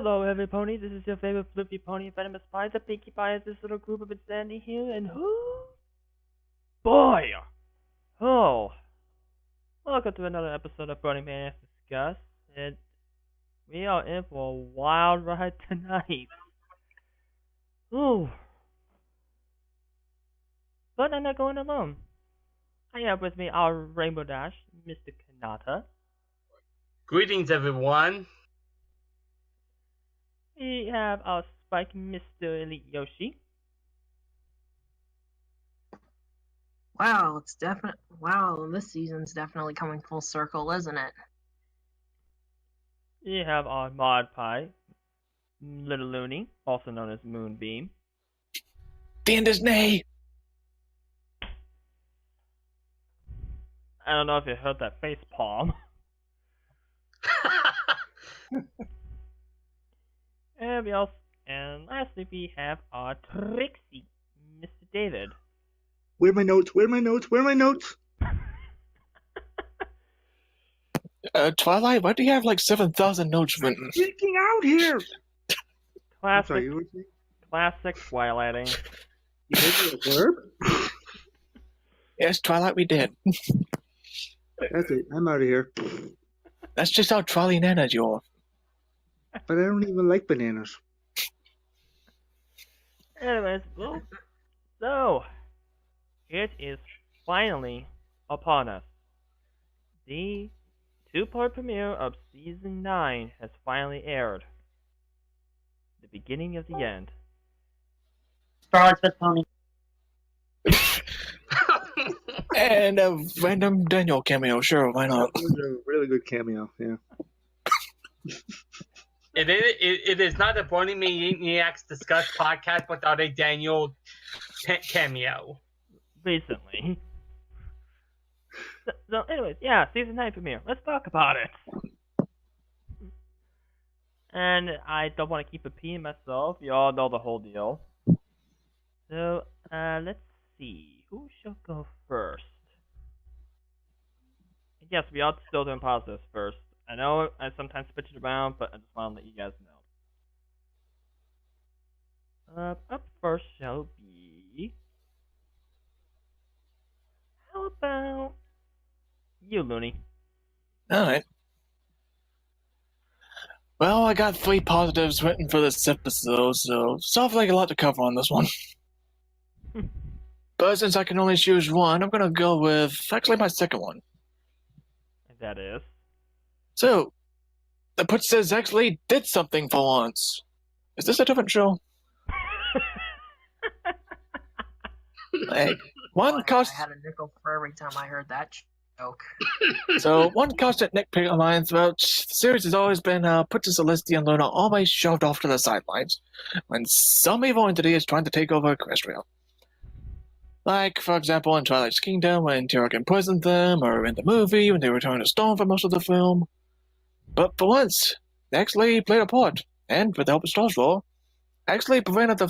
Hello, every This is your favorite flippy pony, Venomous Pie, the Pinkie Pie is this little group of insanity here, and boy! Oh, welcome to another episode of Bronimaniacs Discuss, and we are in for a wild ride tonight. Ooh. But I'm not going alone. I have with me our Rainbow Dash, Mr. Kanata. Greetings, everyone. We have our Spike, Mr. Elite Yoshi. Wow, this season's definitely coming full circle, isn't it? We have our Mod Pie, Little Looney, also known as Moonbeam. Dan Disney! I don't know if you heard that face palm. And lastly we have our Trixie, Mr. David. Where are my notes? Where are my notes? Where are my notes? Twilight, why do you have like 7,000 notes written? Freaking out here! Classic, Sorry, you were saying? classic Twilighting. You made me a verb? Yes, Twilight, we did. That's it. I'm out of here. That's just how Twilight Nana's you. But I don't even like bananas. Anyways, well, so it is finally upon us. The two-part premiere of Season 9 has finally aired. The beginning of the end. Frogs with pony. And a random Daniel cameo, sure, why not? That was a really good cameo, yeah. It is not a Bronimaniacs Discuss podcast without a Daniel cameo. Recently. So anyways, yeah, Season 9 premiere. Let's talk about it. And I don't want to keep repeating myself. You all know the whole deal. So, let's see. Who shall go first? Yes, we are still doing positives first. I know I sometimes switch it around, but I just want to let you guys know. Up first shall be... How about... you, Looney? Alright. Well, I got 3 positives written for this episode, so sounds like a lot to cover on this one. But since I can only choose one, I'm gonna go with actually my second one. That is. So, the princess actually did something for once. Is this a different show? Like, one cost. I had a nickel for every time I heard that joke. So, one constant nitpick of mine throughout the series has always been Princess Celestia and Luna always shoved off to the sidelines when some evil entity is trying to take over Equestria. Like, for example, in Twilight's Kingdom when Tyrok imprisoned them, or in the movie when they were trying to stone for most of the film. But for once, they actually played a part, and with the help of Star's Roar, actually prevented the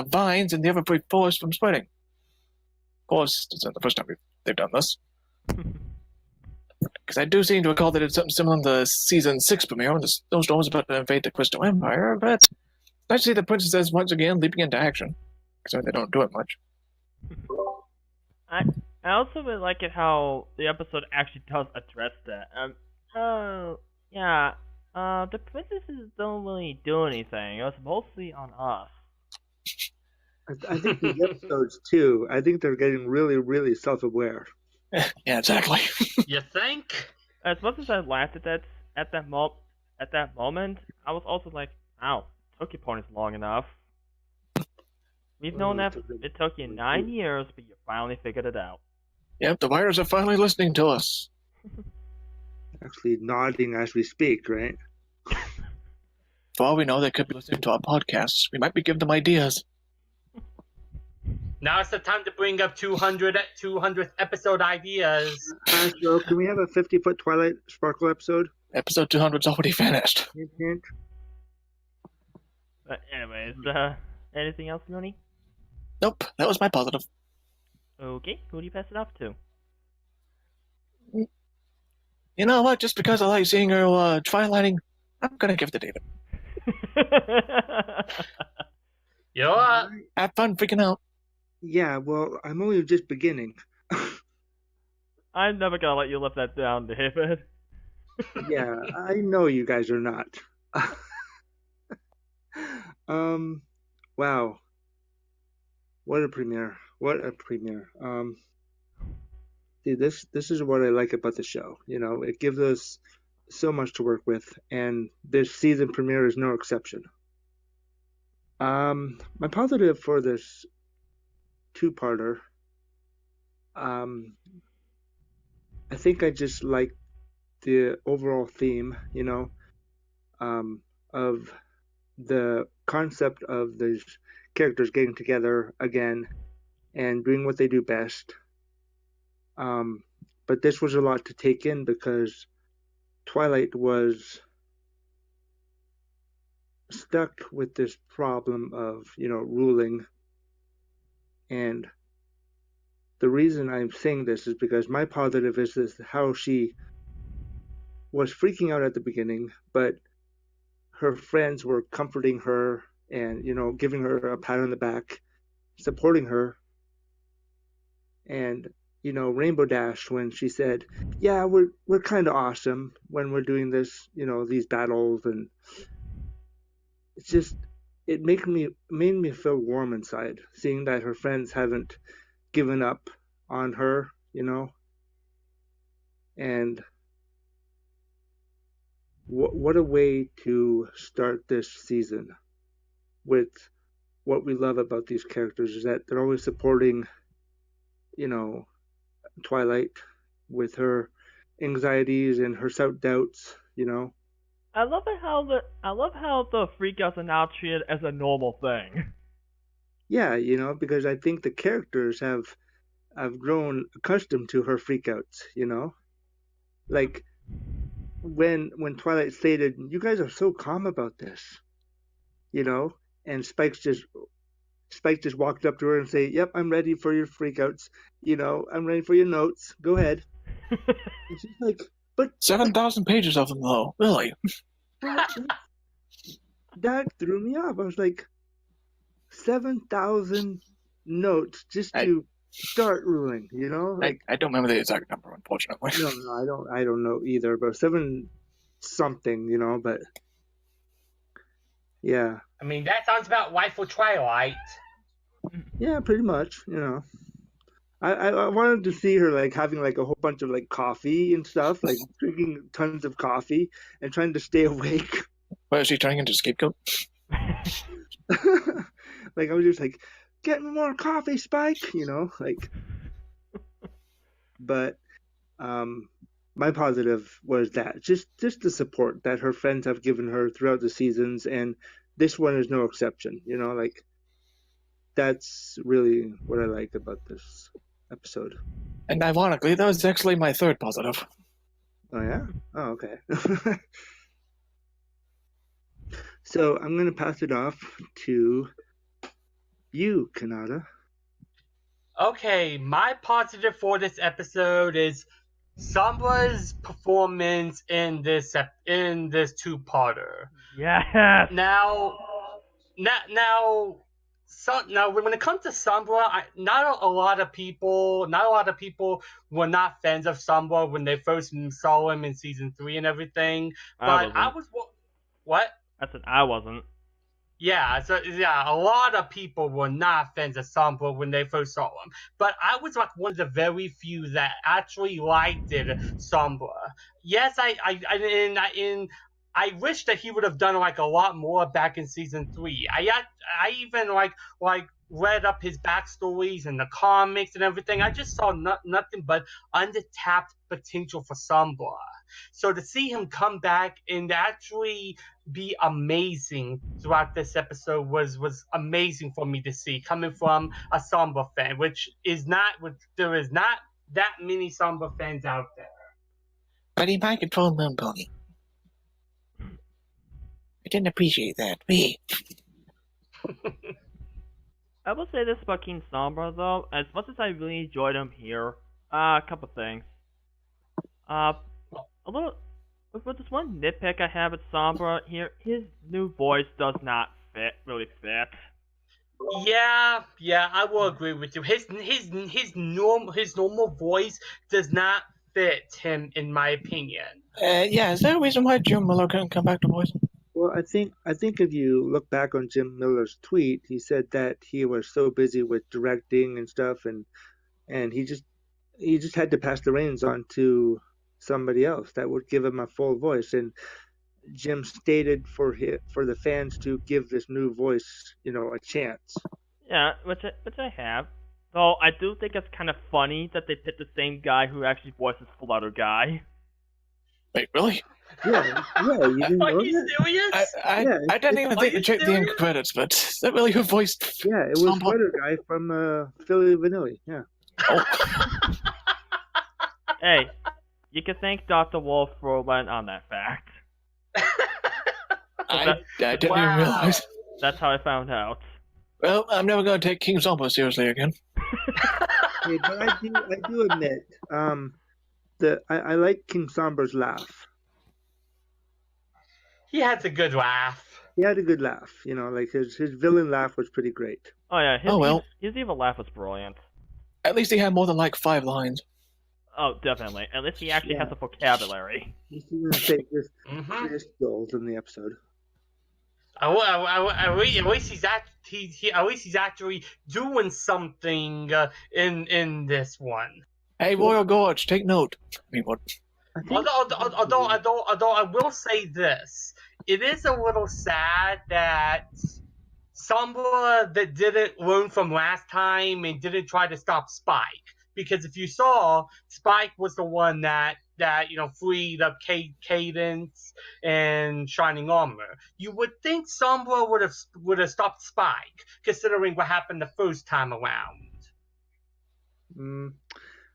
vines in the Everfree Forest from spreading. Of course, it's not the first time they've done this. Because I do seem to recall they did something similar in the Season 6 premiere when the snowstorm was about to invade the Crystal Empire, but I see the princesses once again leaping into action. So they don't do it much. I also really like it how the episode actually does address that. The princesses don't really do anything. It was mostly on us. I think the episodes, too, I think they're getting really, really self-aware. Yeah, exactly. You think? As much as I laughed at that moment, I was also like, "Ow, it took your ponies long enough. We've known that it took you 9 years, but you finally figured it out." Yep, the writers are finally listening to us. Actually nodding as we speak, right? For all we know, they could be listening to our podcasts. We might be giving them ideas. Now it's the time to bring up 200th episode ideas. So can we have a 50-foot Twilight Sparkle episode? Episode 200's already finished. Hint, hint. But anyways, anything else, Looney? Nope, that was my positive. Okay, who do you pass it off to? You know what? Just because I like seeing her twilighting, I'm gonna give it to David. You know what? Have fun freaking out. Yeah, well, I'm only just beginning. I'm never gonna let you live that down, David. Yeah, I know you guys are not. um, wow, what a premiere! What a premiere! See, this is what I like about the show. You know, it gives us so much to work with, and this season premiere is no exception. My positive for this two-parter, um, I think I just like the overall theme, you know, of the concept of these characters getting together again and doing what they do best. But this was a lot to take in because Twilight was stuck with this problem of, you know, ruling. And the reason I'm saying this is because my positive is this how she was freaking out at the beginning, but her friends were comforting her and, you know, giving her a pat on the back, supporting her. And, you know, Rainbow Dash when she said, yeah, we're kind of awesome when we're doing this, you know, these battles. And it's just, it made me feel warm inside seeing that her friends haven't given up on her, you know. And what a way to start this season with what we love about these characters is that they're always supporting, you know, Twilight with her anxieties and her self doubts, you know. I love how the freakouts are now treated as a normal thing. Yeah, you know, because I think the characters have grown accustomed to her freakouts, you know. Like when Twilight stated, "You guys are so calm about this," you know, and Spike just walked up to her and say, "Yep, I'm ready for your freakouts. You know, I'm ready for your notes. Go ahead." And she's like, "But 7,000 pages of them, though. Really? that threw me off." I was like, 7,000 notes just to start ruling, you know? Like, I don't remember the exact number, unfortunately. no, I don't know either, but seven something, you know. But yeah, I mean, that sounds about right for Twilight. yeah, pretty much, you know. I wanted to see her like having like a whole bunch of like coffee and stuff, like drinking tons of coffee and trying to stay awake. What, is she turning into a scapegoat? Like I was just like, get me more coffee, Spike, you know, like. But my positive was that just the support that her friends have given her throughout the seasons, and this one is no exception. You know, like that's really what I like about this episode. And ironically, that was actually my third positive. Oh yeah. Oh okay. So I'm gonna pass it off to you, Kanata. Okay, my positive for this episode is Sombra's performance in this two-parter. Yes. Now, when it comes to Sombra, not a lot of people were not fans of Sombra when they first saw him in season 3 and everything. But I was what? I said I wasn't. Yeah, a lot of people were not fans of Sombra when they first saw him. But I was like one of the very few that actually liked Sombra. Yes, I wish that he would have done like a lot more back in season 3. I even like read up his backstories and the comics and everything. I just saw nothing but undertapped potential for Sombra. So to see him come back and actually be amazing throughout this episode was amazing for me to see, coming from a Sombra fan, there is not that many Sombra fans out there. But he might control Moon Pony. I didn't appreciate that. Me. I will say this about King Sombra though, as much as I really enjoyed him here, a couple things. A little But this one nitpick I have with Sombra here, his new voice does not really fit. Yeah, I will agree with you. His normal voice does not fit him, in my opinion. Yeah, is there a reason why Jim Miller couldn't come back to voice? Well, I think if you look back on Jim Miller's tweet, he said that he was so busy with directing and stuff, and he just had to pass the reins on to somebody else that would give him a full voice. And Jim stated for the fans to give this new voice, a chance. Yeah, which I have. Though I do think it's kind of funny that they picked the same guy who actually voices Flutter Guy. Wait, really? Yeah, you didn't Are know you that? serious? I didn't even think to check the end serious? credits, but is that really who voiced? Yeah, it was Sombra? Flutter Guy from Philly Vanilli. Yeah. Oh. Hey, you can thank Dr. Wolf for letting on that fact. I didn't even Wow. realize. That's how I found out. Well, I'm never going to take King Sombra seriously again. Hey, but I do admit, I like King Sombra's laugh. He has a good laugh. He had a good laugh, like his villain laugh was pretty great. Oh yeah, his evil laugh was brilliant. At least he had more than like 5 lines. Oh, definitely. At least he actually has a vocabulary. He's gonna say just Mhm. greatest skills in the episode. At least he's actually doing something in this one. Hey, Royal Gorge, take note. I mean, what? I think Although I will say this, it is a little sad that Sombra that didn't learn from last time and didn't try to stop Spike. Because if you saw, Spike was the one that freed up Cadence and Shining Armor. You would think Sombra would have stopped Spike, considering what happened the first time around.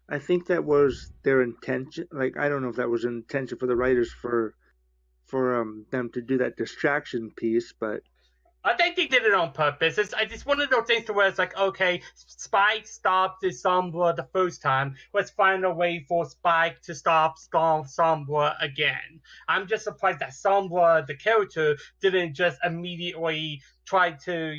I think that was their intention. Like, I don't know if that was an intention for the writers for them to do that distraction piece, but I think they did it on purpose. It's one of those things where it's like, okay, Spike stopped Sombra the first time. Let's find a way for Spike to stop Sombra again. I'm just surprised that Sombra, the character, didn't just immediately try to,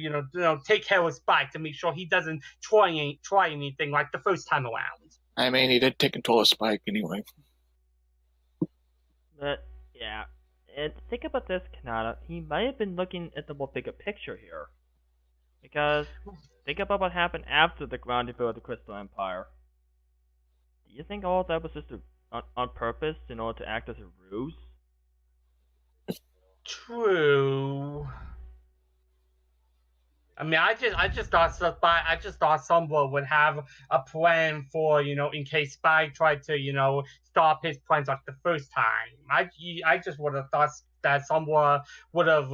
take care of Spike to make sure he doesn't try anything like the first time around. I mean, he did take control of Spike anyway. But yeah, and think about this, Kanata. He might have been looking at the more bigger picture here, because think about what happened after the grounding of the Crystal Empire. Do you think all of that was just on purpose in order to act as a ruse? True. I mean, I just thought Sombra would have a plan for, in case Spike tried to, stop his plans like the first time. I just would have thought that Sombra would have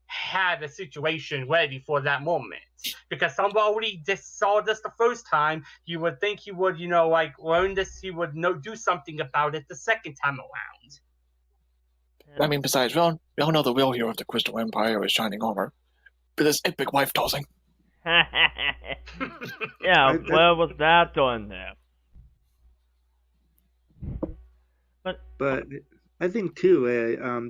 had a situation ready for that moment, because Sombra already just saw this the first time. You would think he would, learn this. He would do something about it the second time around. I mean, besides, we all know the real hero of the Crystal Empire is Shining Armor. With his epic wife tossing. Yeah, where was that done there? But I think too,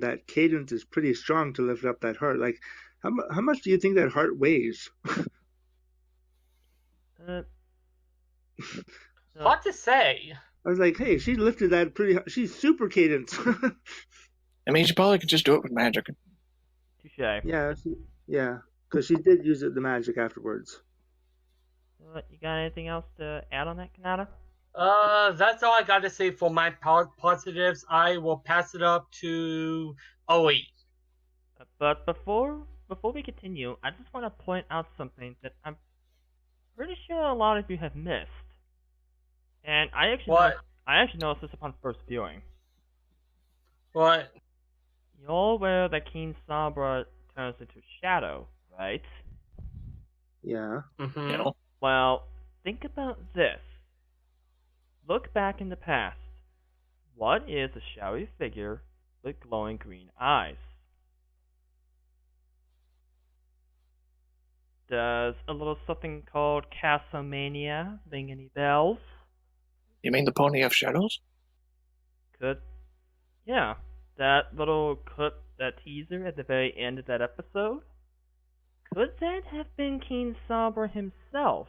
that Cadence is pretty strong to lift up that heart. Like, how much do you think that heart weighs? Hard to say. I was like, hey, she lifted that pretty. She's super Cadence. I mean, she probably could just do it with magic. Touche. Yeah, because she did use the magic afterwards. You got anything else to add on that, Kanata? That's all I got to say for my positives. I will pass it up to Oe. But before we continue, I just want to point out something that I'm pretty sure a lot of you have missed. And I actually noticed this upon first viewing. What? You're aware that King Sombra turns into Shadow, right? Yeah. Mm-hmm. You know? Well, think about this. Look back in the past. What is a shadowy figure with glowing green eyes? Does a little something called Castlemania ring any bells? You mean the Pony of Shadows? Yeah, that little clip, that teaser at the very end of that episode, could that have been King Saber himself?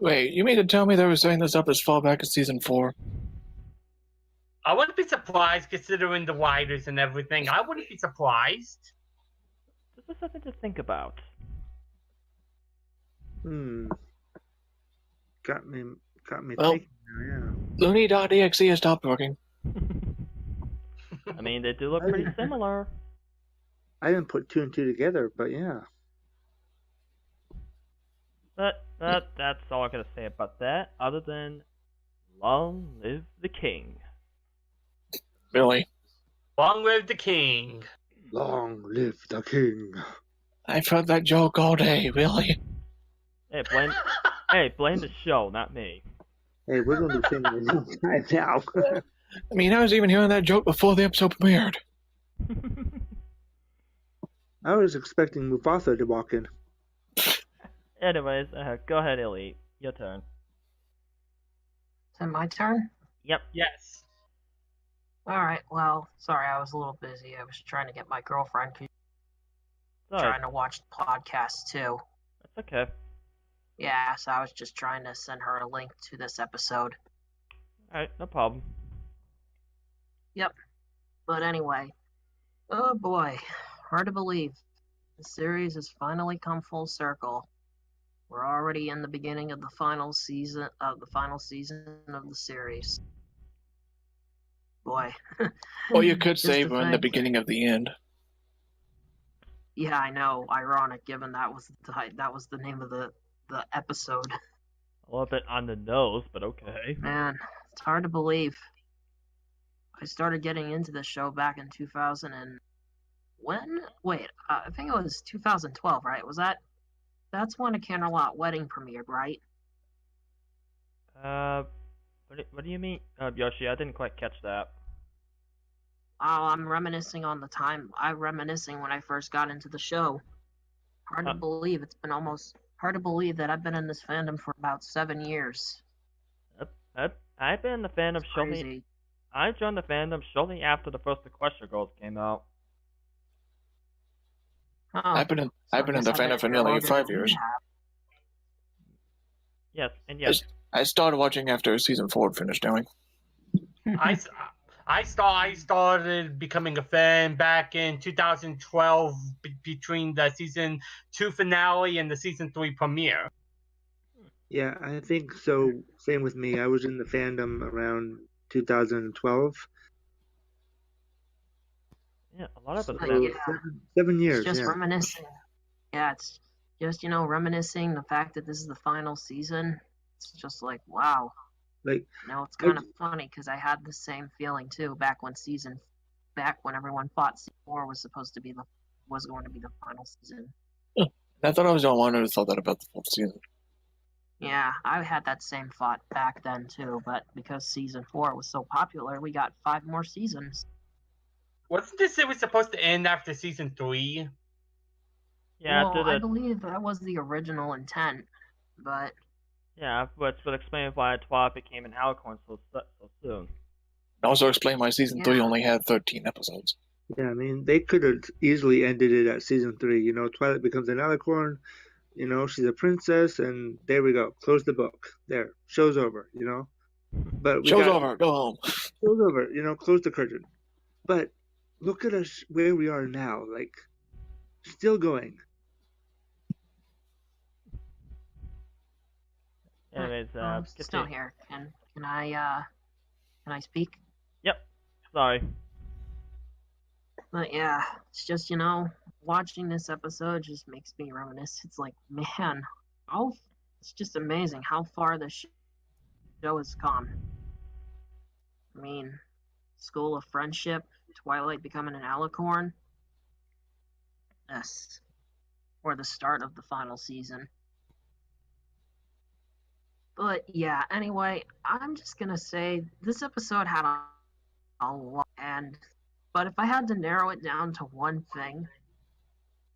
Wait, you mean to tell me they were setting this up as far back as season 4? I wouldn't be surprised considering the writers and everything. I wouldn't be surprised. This is something to think about. Got me Well, thinking now, yeah. Looney.exe has stopped working. I mean, they do look pretty similar. I didn't put 2 and 2 together, but yeah. But that's all I'm gonna say about that, other than long live the king. Really? Long live the king. Long live the king. I've heard that joke all day, really. Hey, blame the show, not me. Hey, we're going to be singing it long time now. I mean, I was even hearing that joke before the episode premiered. I was expecting Mufasa to walk in. Anyways, go ahead, Elite. Your turn. Is it my turn? Yep. Yes. Alright, well, sorry, I was a little busy. I was trying to get my girlfriend Sorry. trying to watch the podcast too. That's okay. Yeah, so I was just trying to send her a link to this episode. Alright, no problem. But anyway, oh boy, hard to believe. The series has finally come full circle. We're already in the beginning of the final season of the series. Boy. Or you could Just say to we're in the think- beginning of the end. Yeah, I know. Ironic, given that was the name of the episode. A little bit on the nose, but okay. Man, it's hard to believe. I started getting into the show back in 2000 and when? Wait, I think it was 2012, right? That's when A Candlelight Wedding premiered, right? What do you mean, Yoshi? I didn't quite catch that. Oh, I'm reminiscing on the time. I'm reminiscing when I first got into the show. Hard to believe hard to believe that I've been in this fandom for about 7 years. I've been in the fandom shortly. Crazy. I joined the fandom shortly after the first Equestria Girls came out. Oh, I've been in the fandom for nearly 5 years. Yes, and yes. I started watching after season 4 had finished airing. I started becoming a fan back in 2012 between the season 2 finale and the season 3 premiere. Yeah, I think so. Same with me. I was in the fandom around 2012. Yeah, a lot of us. Like, So yeah. 7 years. It's just Yeah. reminiscing. Yeah, it's just, reminiscing the fact that this is the final season. It's just like, wow. Like, It's kind of funny because I had the same feeling too back when everyone thought season 4 was going to be the final season. I thought I was the only one who thought that about the 4th season. Yeah, I had that same thought back then too, but because season 4 was so popular, we got 5 more seasons. Wasn't this series supposed to end after season 3? Yeah, Well, I believe that was the original intent, but yeah, which would explain why Twilight became an alicorn so soon. It also explained why season 3 Yeah. only had 13 episodes. Yeah, I mean, they could have easily ended it at season 3. Twilight becomes an alicorn. She's a princess, and there we go. Close the book. There, show's over. But Show's over. Go home. Show's over. Close the curtain. But look at us where we are now. Like, still going. Anyways, I'm still here. Can I speak? Yep. Sorry. But yeah, it's just watching this episode just makes me reminisce. It's like, man, it's just amazing how far this show has come. I mean, School of Friendship, Twilight becoming an alicorn. Yes. Or the start of the final season. But yeah, anyway, I'm just gonna say this episode had a lot, but if I had to narrow it down to one thing,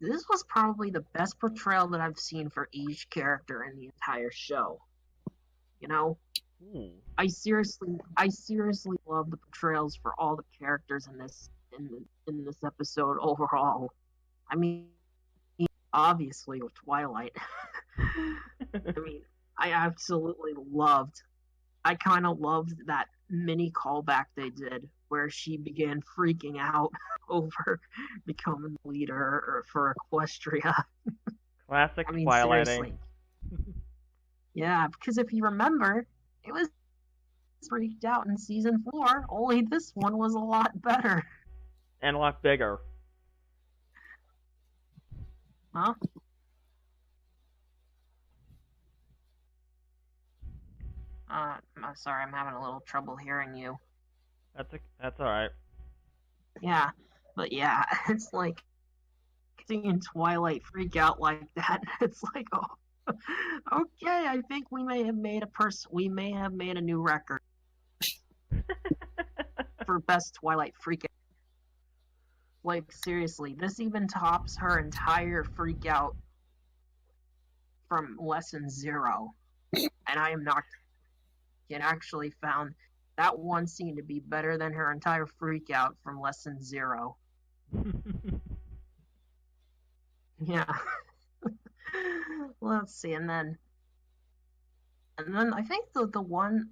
this was probably the best portrayal that I've seen for each character in the entire show. Ooh. I seriously love the portrayals for all the characters in in this episode overall. I mean, obviously with Twilight. I mean, I absolutely loved. I kind of loved that mini callback they did where she began freaking out over becoming the leader or for Equestria. Classic I mean, Twilighting. seriously. Yeah, because if you remember, it was freaked out in season 4, only this one was a lot better. And a lot bigger. Huh? I'm sorry, I'm having a little trouble hearing you. That's alright. Yeah, but yeah, it's like seeing Twilight freak out like that. It's like, oh, okay, I think we may have made a new record for best Twilight freak out. Like, seriously, this even tops her entire freak out from lesson 0. And I am not kidding. Actually found that one scene to be better than her entire freak out from lesson 0. Yeah. Let's see, and then I think the one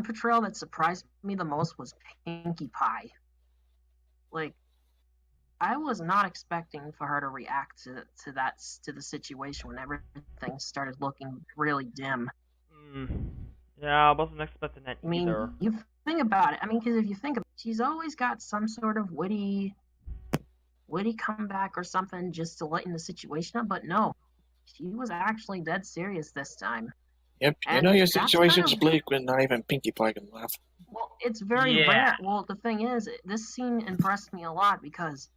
portrayal that surprised me the most was Pinkie Pie. Like, I was not expecting for her to react to the situation when everything started looking really dim. Yeah, I wasn't expecting that I mean, either. you think about it. I mean, because if you think about it, she's always got some sort of witty comeback or something just to lighten the situation up. But no, she was actually dead serious this time. Yep, you And know your that's kind situation's of- bleak when not even Pinkie Pie can laugh. Well, it's very Yeah. rare. Well, the thing is, this scene impressed me a lot because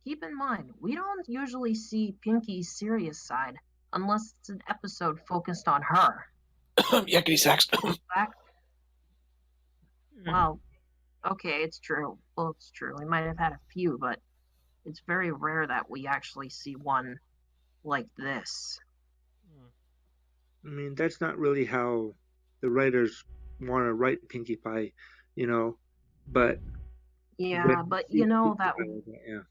keep in mind, we don't usually see Pinkie's serious side unless it's an episode focused on her. Yakety sax. Well, okay, it's true. Well, it's true. We might have had a few, but it's very rare that we actually see one like this. I mean, that's not really how the writers want to write Pinkie Pie, you know. But Yeah, when but see you know Pinkie that Pie like that, yeah.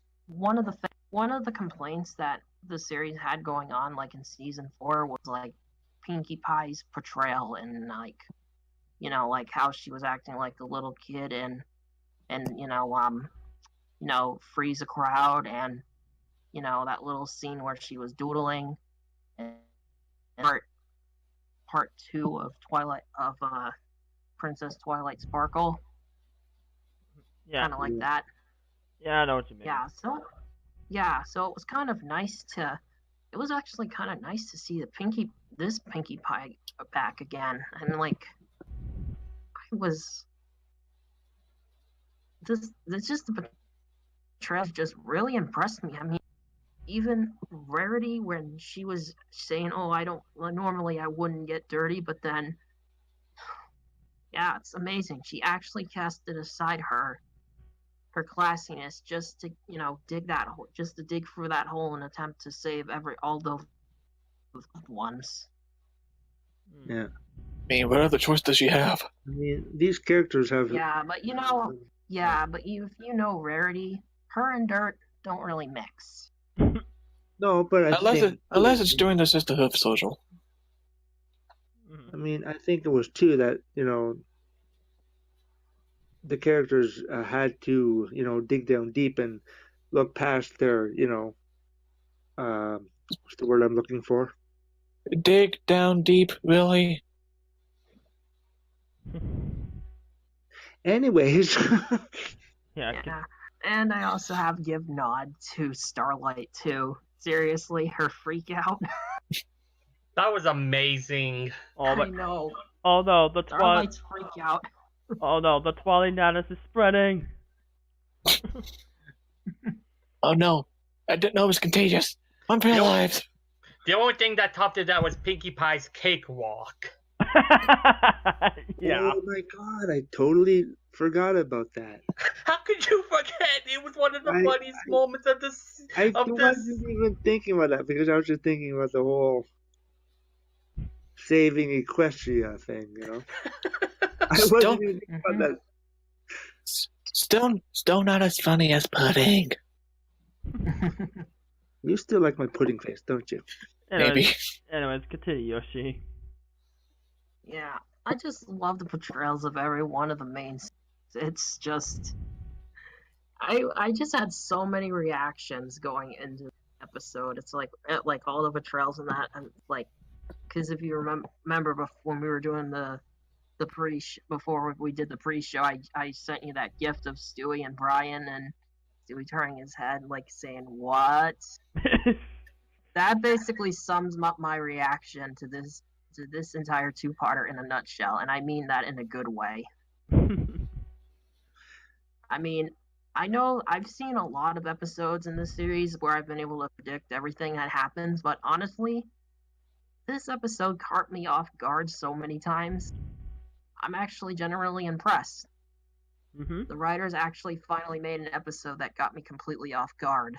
one of the complaints that the series had going on, like in season 4, was like Pinkie Pie's portrayal and like, you know, like how she was acting like the little kid and freeze a crowd, and you know that little scene where she was doodling, and part 2 of Princess Twilight Sparkle, Yeah. kind of like that. Yeah, I know what you mean. So it was kind of nice to. It was actually kind of nice to see this Pinkie Pie back again, and like, I was. This just the portrayal just really impressed me. I mean, even Rarity, when she was saying, "Oh, normally I wouldn't get dirty," but then, yeah, it's amazing. She actually casted aside her classiness just to, dig through that hole and attempt to save all those ones. Yeah. I mean, what other choice does she have? I mean, these characters have. Yeah, but if you know Rarity, her and Dirt don't really mix. No, but Unless it's during the Sisterhood social. I mean, I think it was too that the characters had to dig down deep and look past their what's the word I'm looking for? Dig down deep, really? Anyways. Yeah. And I also have give nod to Starlight too. Seriously, her freak out. That was amazing. I know. Oh no, the Starlight's freak out. Oh no, the Twilight madness is spreading. Oh no, I didn't know it was contagious. I'm paralyzed. The only thing that topped it was Pinkie Pie's cakewalk. Yeah. Oh my god, I totally forgot about that. How could you forget? It was one of the funniest moments of this. I wasn't even thinking about that because I was just thinking about the whole saving Equestria thing, I wasn't even thinking about that. Still not as funny as pudding. You still like my pudding face, don't you? Maybe. Anyways, continue, Yoshi. Yeah, I just love the portrayals of every one of the main. It's just, I just had so many reactions going into the episode. It's like all the portrayals in that, and like, because if you remember before, when we were doing the before we did the pre-show, I sent you that gift of Stewie and Brian, and Stewie turning his head like saying what. That basically sums up my reaction to this entire two-parter in a nutshell, and I mean that in a good way. I mean, I know I've seen a lot of episodes in this series where I've been able to predict everything that happens, but honestly, this episode caught me off guard so many times. I'm actually generally impressed. Mm-hmm. The writers actually finally made an episode that got me completely off guard.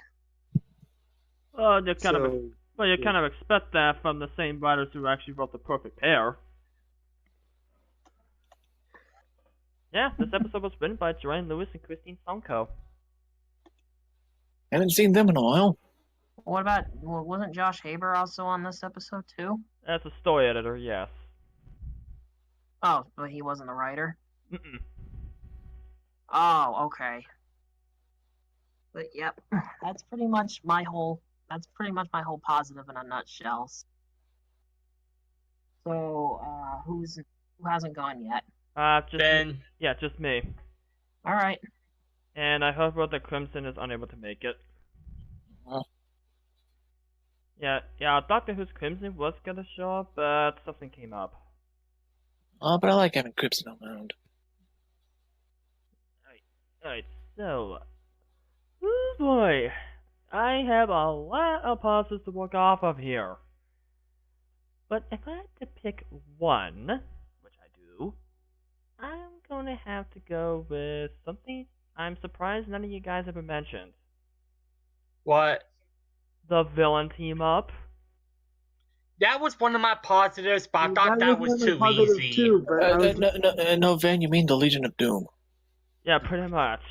Well, you kind of expect that from the same writers who actually wrote The Perfect Pair. Yeah, this episode was written by Joanne Lewis and Christine Sonko. Haven't seen them in a while. Wasn't Josh Haber also on this episode too? As a story editor, yes. Oh, but he wasn't the writer? Mm-mm. Oh, okay. But yep, that's pretty much my whole positive in a nutshell. So, who hasn't gone yet? Just Ben. Yeah, just me. All right. And I heard that Crimson is unable to make it. Well. Yeah, Doctor Who's Crimson was gonna show up, but something came up. Oh, but I like having Crimson around. Alright, so... Oh boy! I have a lot of pauses to work off of here. But if I had to pick one, which I do, I'm gonna have to go with something I'm surprised none of you guys ever mentioned. What? The villain team up. That was one of my positives, but I thought that was too easy. Too, but No, Van, you mean the Legion of Doom. Yeah, pretty much.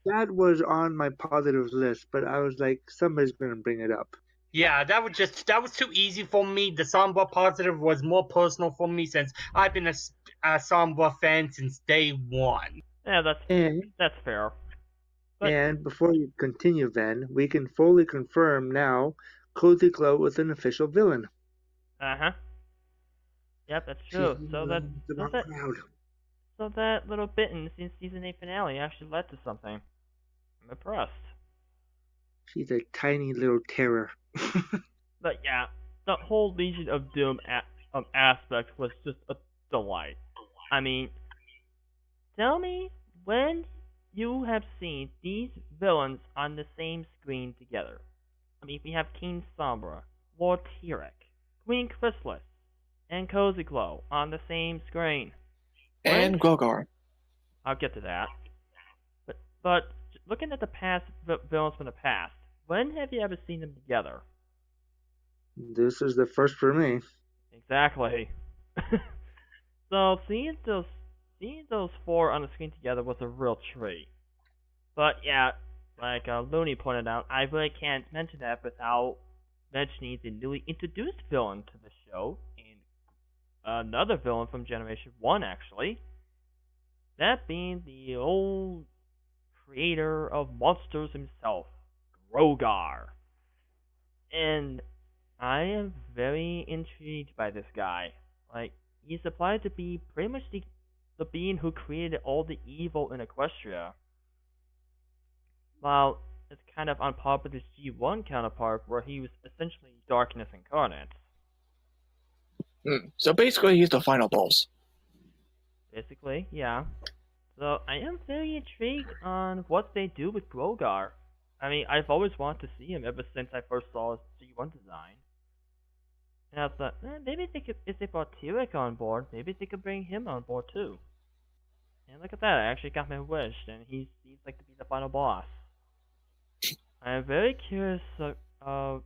that was on my positives list, but I was like, somebody's gonna bring it up. Yeah, that was too easy for me. The Sombra positive was more personal for me since I've been a Sombra fan since day one. Yeah, that's fair. But, and before you continue, Van, we can fully confirm now Cozy Glow was an official villain. Uh-huh. Yep, that's true. So that little bit in the season 8 finale actually led to something. I'm impressed. She's a tiny little terror. But yeah, the whole Legion of Doom aspect was just a delight. I mean, tell me when you have seen these villains on the same screen together. I mean, we have King Sombra, Lord Tyrek, Queen Chrysalis, and Cozy Glow on the same screen. And Grogar. I'll get to that. But looking at the past villains from the past, when have you ever seen them together? This is the first for me. Exactly. So seeing those four on the screen together was a real treat. But yeah, like Looney pointed out, I really can't mention that without mentioning the newly introduced villain to the show, and another villain from Generation 1 actually. That being the old creator of monsters himself, Grogar. And I am very intrigued by this guy. Like, he's supplied to be pretty much the being who created all the evil in Equestria. While it's kind of on par with his G1 counterpart, where he was essentially darkness incarnate. So basically, he's the final boss. Basically, yeah. So I am very intrigued on what they do with Grogar. I mean, I've always wanted to see him ever since I first saw his G1 design. And I thought, maybe if they brought Tyrek on board, maybe they could bring him on board too. And look at that, I actually got my wish, and he seems like to be the final boss. I am very curious about.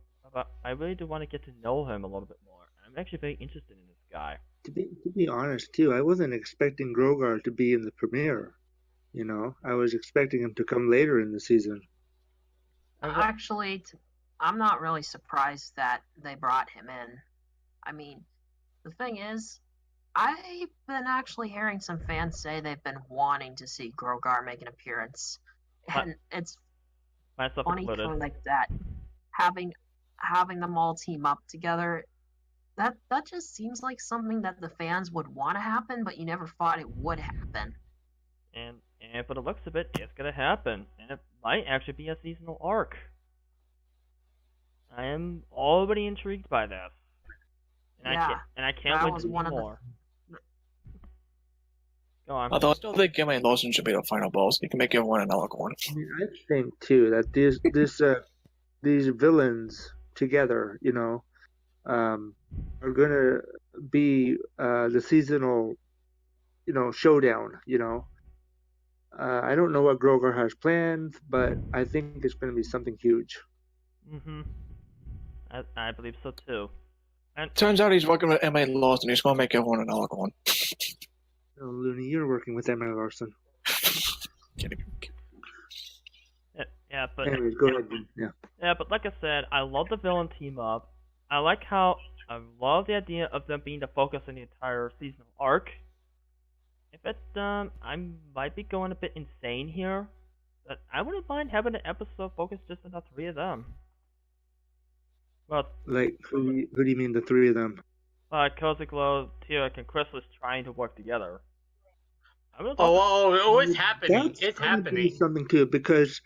I really do want to get to know him a little bit more. I'm actually very interested in this guy. To be honest, too, I wasn't expecting Grogar to be in the premiere. You know, I was expecting him to come later in the season. Actually, I'm not really surprised that they brought him in. I mean, the thing is, I've been actually hearing some fans say they've been wanting to see Grogar make an appearance, and it's Myself funny included. kind of like that. Having them all team up together, that just seems like something that the fans would want to happen, but you never thought it would happen. And for the looks of it, it's gonna happen, and it might actually be a seasonal arc. I am already intrigued by this, and Yeah, I can't that wait was to see one of the- more. Go on. Although I still think Gimli and Lawson should be the final boss. You can make everyone an Alicorn. I mean, I think too that these villains together, you know, are gonna be the seasonal, you know, showdown. You know, I don't know what Grover has planned, but I think it's gonna be something huge. I believe so too. And Turns out he's working with M.A. Lawson. He's going to make everyone an Alicorn. Oh, Looney, you're working with Emma Larson. Kidding. yeah, but Anyways, go ahead. Yeah. yeah, but like I said, I love the villain team up. I love the idea of them being the focus of the entire seasonal arc. If it I might be going a bit insane here, but I wouldn't mind having an episode focused just on the three of them. Well, Like, who do you mean the three of them? Cozy Glow, Tyrek, and Chrysalis trying to work together. It's happening. That's It's gonna be happening. something too, because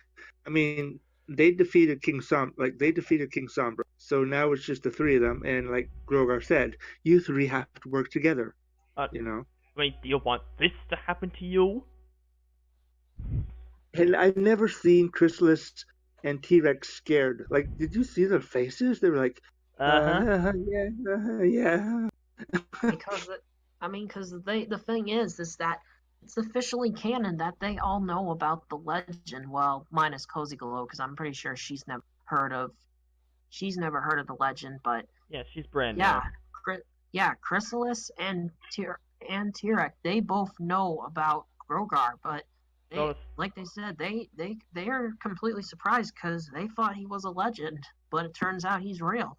I mean, they defeated King Sombra, so now it's just the three of them, and like Grogar said, you three have to work together. You know. Wait, do you want this to happen to you? And I've never seen Chrysalis and T-Rex scared. Like, did you see their faces? They were like, yeah. Because the thing is that it's officially canon that they all know about the legend. Well, minus Cozy Glow, because I'm pretty sure she's never heard of the legend. But yeah, she's brand new. Chrysalis and Tyrek, they both know about Grogar, but like they said, they are completely surprised because they thought he was a legend, but it turns out he's real.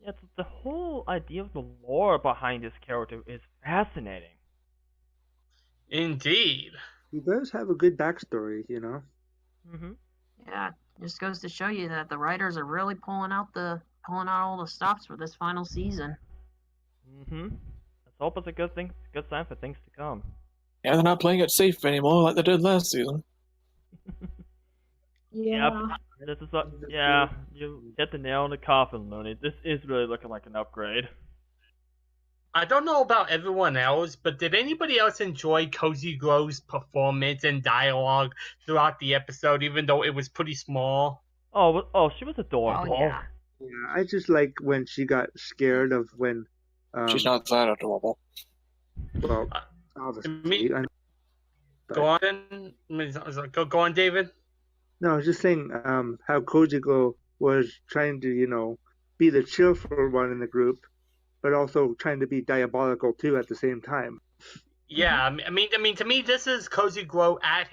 Yeah, the whole idea of the lore behind this character is fascinating. Indeed. He does have a good backstory, you know. Yeah, just goes to show you that the writers are really pulling out all the stops for this final season. Let's hope it's a good sign for things to come. Yeah, they're not playing it safe anymore like they did last season. Yeah. Yep. You hit the nail in the coffin, Looney. This is really looking like an upgrade. I don't know about everyone else, but did anybody else enjoy Cozy Glow's performance and dialogue throughout the episode, even though it was pretty small? Oh, she was adorable. Oh, yeah. Yeah, I just like when she got scared of when. She's not that adorable. Well, go on, David. No, I was just saying how Cozy Glow was trying to, you know, be the cheerful one in the group, but also trying to be diabolical too at the same time. Yeah, I mean, to me, this is Cozy Glow at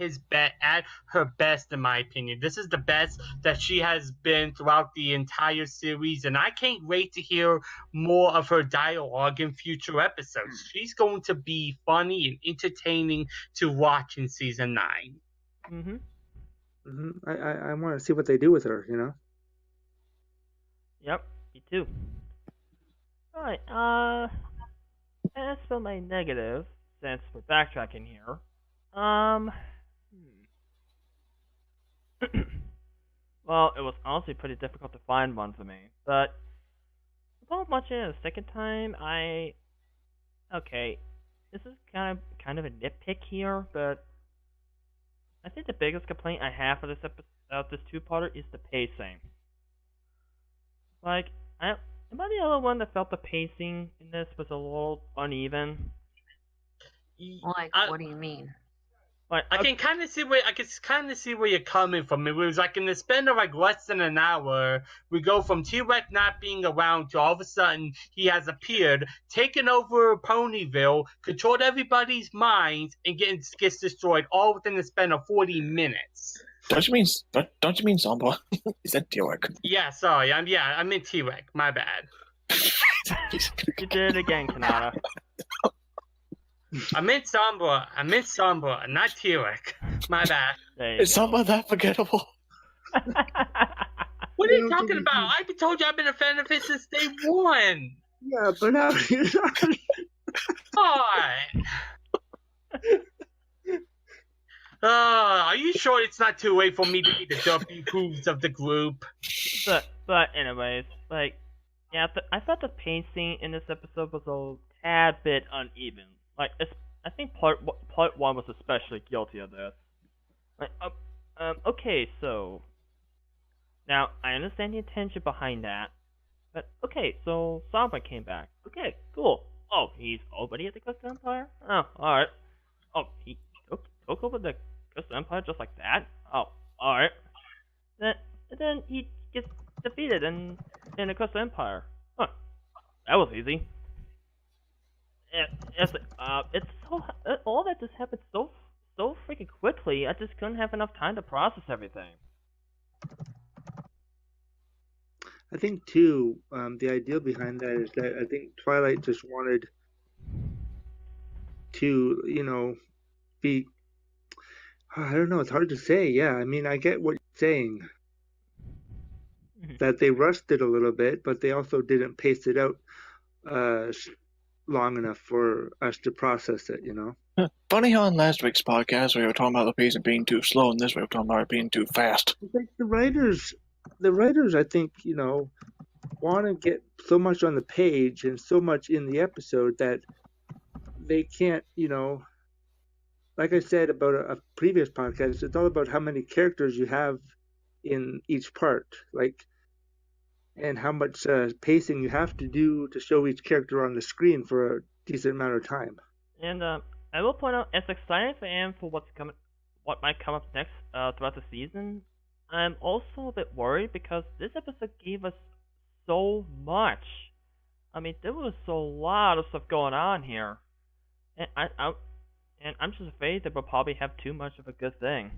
her best, in my opinion. This is the best that she has been throughout the entire series, and I can't wait to hear more of her dialogue in future episodes. She's going to be funny and entertaining to watch in season 9. I want to see what they do with her, you know. Yep, me too. Alright, as for my negative, since we're backtracking here, well, it was honestly pretty difficult to find one for me, but without watching it a second time, okay, this is kind of a nitpick here, but I think the biggest complaint I have for this two-parter is the pacing. Like, am I the other one that felt the pacing in this was a little uneven? Like, what do you mean? Like, I can kind of see where you're coming from. It was like in the span of like less than an hour, we go from T-Rex not being around to all of a sudden he has appeared, taken over Ponyville, controlled everybody's minds, and gets destroyed all within the span of 40 minutes. Don't you mean Zomba? Is that T-Rex? Yeah, sorry. I'm in T-Rex. My bad. you did it again, Kanata. I meant Sombra, not T-Rex. My bad. There you Is go. Zomba that forgettable? What are you talking about? I told you I've been a fan of it since day one. Yeah, but now you're not. God. Are you sure it's not too late for me to be the W hooves of the group? But anyways, like, yeah, I thought the pacing in this episode was a tad bit uneven. Like, I think part one was especially guilty of this. Like, okay, so now I understand the intention behind that, but okay, so Sombra came back. Okay, cool. Oh, he's already at the Crystal Empire? Oh, alright. Oh, he took over the Crystal Empire just like that? Oh, alright. Then he gets defeated in the Crystal Empire. Huh. That was easy. It's so all that just happened so freaking quickly. I just couldn't have enough time to process everything. I think too, the idea behind that is that I think Twilight just wanted to, be. I don't know. It's hard to say. Yeah, I mean, I get what you're saying. That they rushed it a little bit, but they also didn't pace it out long enough for us to process it. Funny how in last week's podcast we were talking about the pacing being too slow, and this week we're talking about it being too fast. I think the writers, I think, want to get so much on the page and so much in the episode that they can't, like I said about a previous podcast, it's all about how many characters you have in each part, like, and how much pacing you have to do to show each character on the screen for a decent amount of time. And I will point out, as excited as I am for what might come up next throughout the season, I'm also a bit worried because this episode gave us so much. I mean, there was a lot of stuff going on here, and I'm just afraid that we'll probably have too much of a good thing.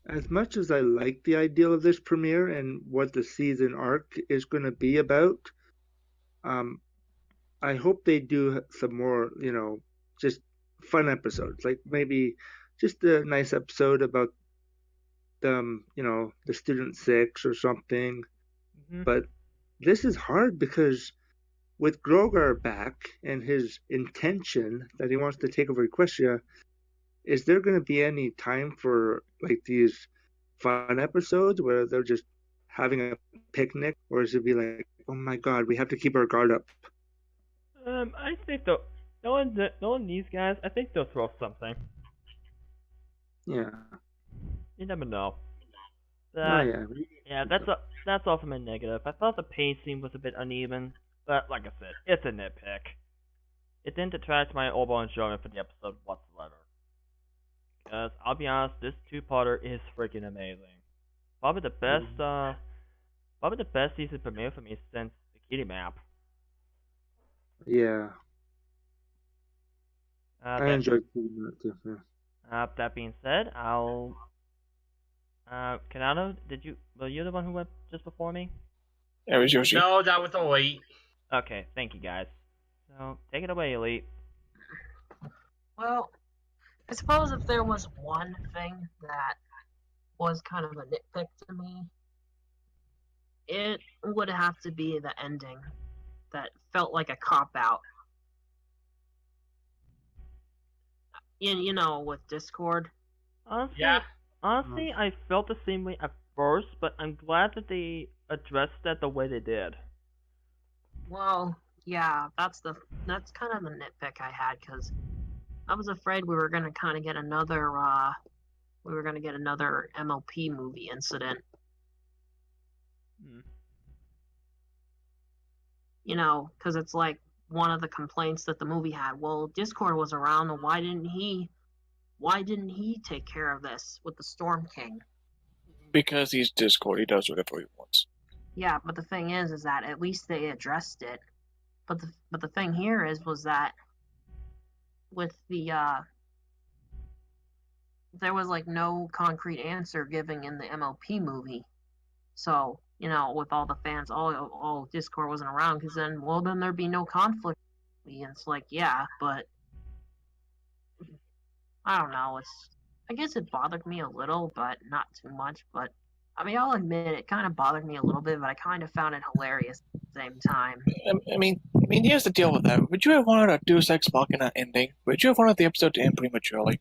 As much as I like the idea of this premiere and what the season arc is going to be about, I hope they do some more, just fun episodes. Like maybe just a nice episode about the Student 6 or something. Mm-hmm. But this is hard because with Grogar back and his intention that he wants to take over Equestria, is there going to be any time for like these fun episodes where they're just having a picnic, or is it be like, oh my god, we have to keep our guard up? I think knowing these guys, I think they'll throw something. Yeah. You never know. Yeah. That's all from a negative. I thought the pacing was a bit uneven, but like I said, it's a nitpick. It didn't detract my overall enjoyment for the episode whatsoever. Because I'll be honest, this two-parter is freaking amazing. Probably the best season premiere for me since the Kitty Map. Yeah. I enjoyed that too. Yeah. That being said, I'll. Kanano, were you the one who went just before me? It was Yoshi. No, that was Elite. Okay, thank you guys. So, take it away, Elite. Well, I suppose if there was one thing that was kind of a nitpick to me, it would have to be the ending. That felt like a cop-out. With Discord. Honestly, Yeah. I felt the same way at first, but I'm glad that they addressed that the way they did. Well, yeah, that's kind of the nitpick I had, because I was afraid we were gonna kind of get another MLP movie incident. Because it's like one of the complaints that the movie had. Well, Discord was around, and why didn't he take care of this with the Storm King? Because he's Discord, he does whatever he wants. Yeah, but the thing is that at least they addressed it. But the thing here was that with the there was like no concrete answer given in the MLP movie. So, with all the fans, all Discord wasn't around, because then there'd be no conflict. And it's like, yeah, but I don't know. I guess it bothered me a little, but not too much. But I mean, I'll admit it kind of bothered me a little bit, but I kind of found it hilarious at the same time. I mean, here's the deal with that. Would you have wanted a Deus Ex Machina ending? Would you have wanted the episode to end prematurely?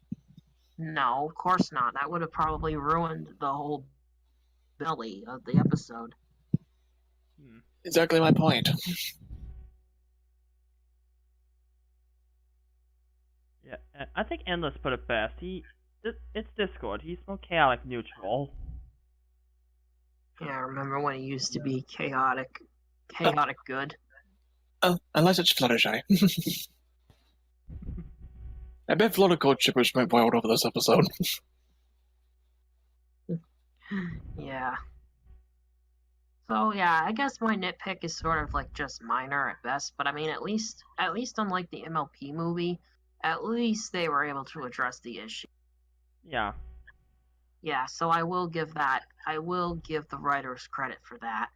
No, of course not. That would have probably ruined the whole belly of the episode. Exactly my point. Yeah, I think Endless put it best. It's Discord. He's more chaotic neutral. Yeah, I remember when he used to be chaotic good. Unless it's Fluttershy. I bet Fluttercoat shippers went wild over this episode. Yeah. So yeah, I guess my nitpick is sort of like just minor at best, but I mean at least unlike the MLP movie, at least they were able to address the issue. Yeah. Yeah, so I will give the writers credit for that.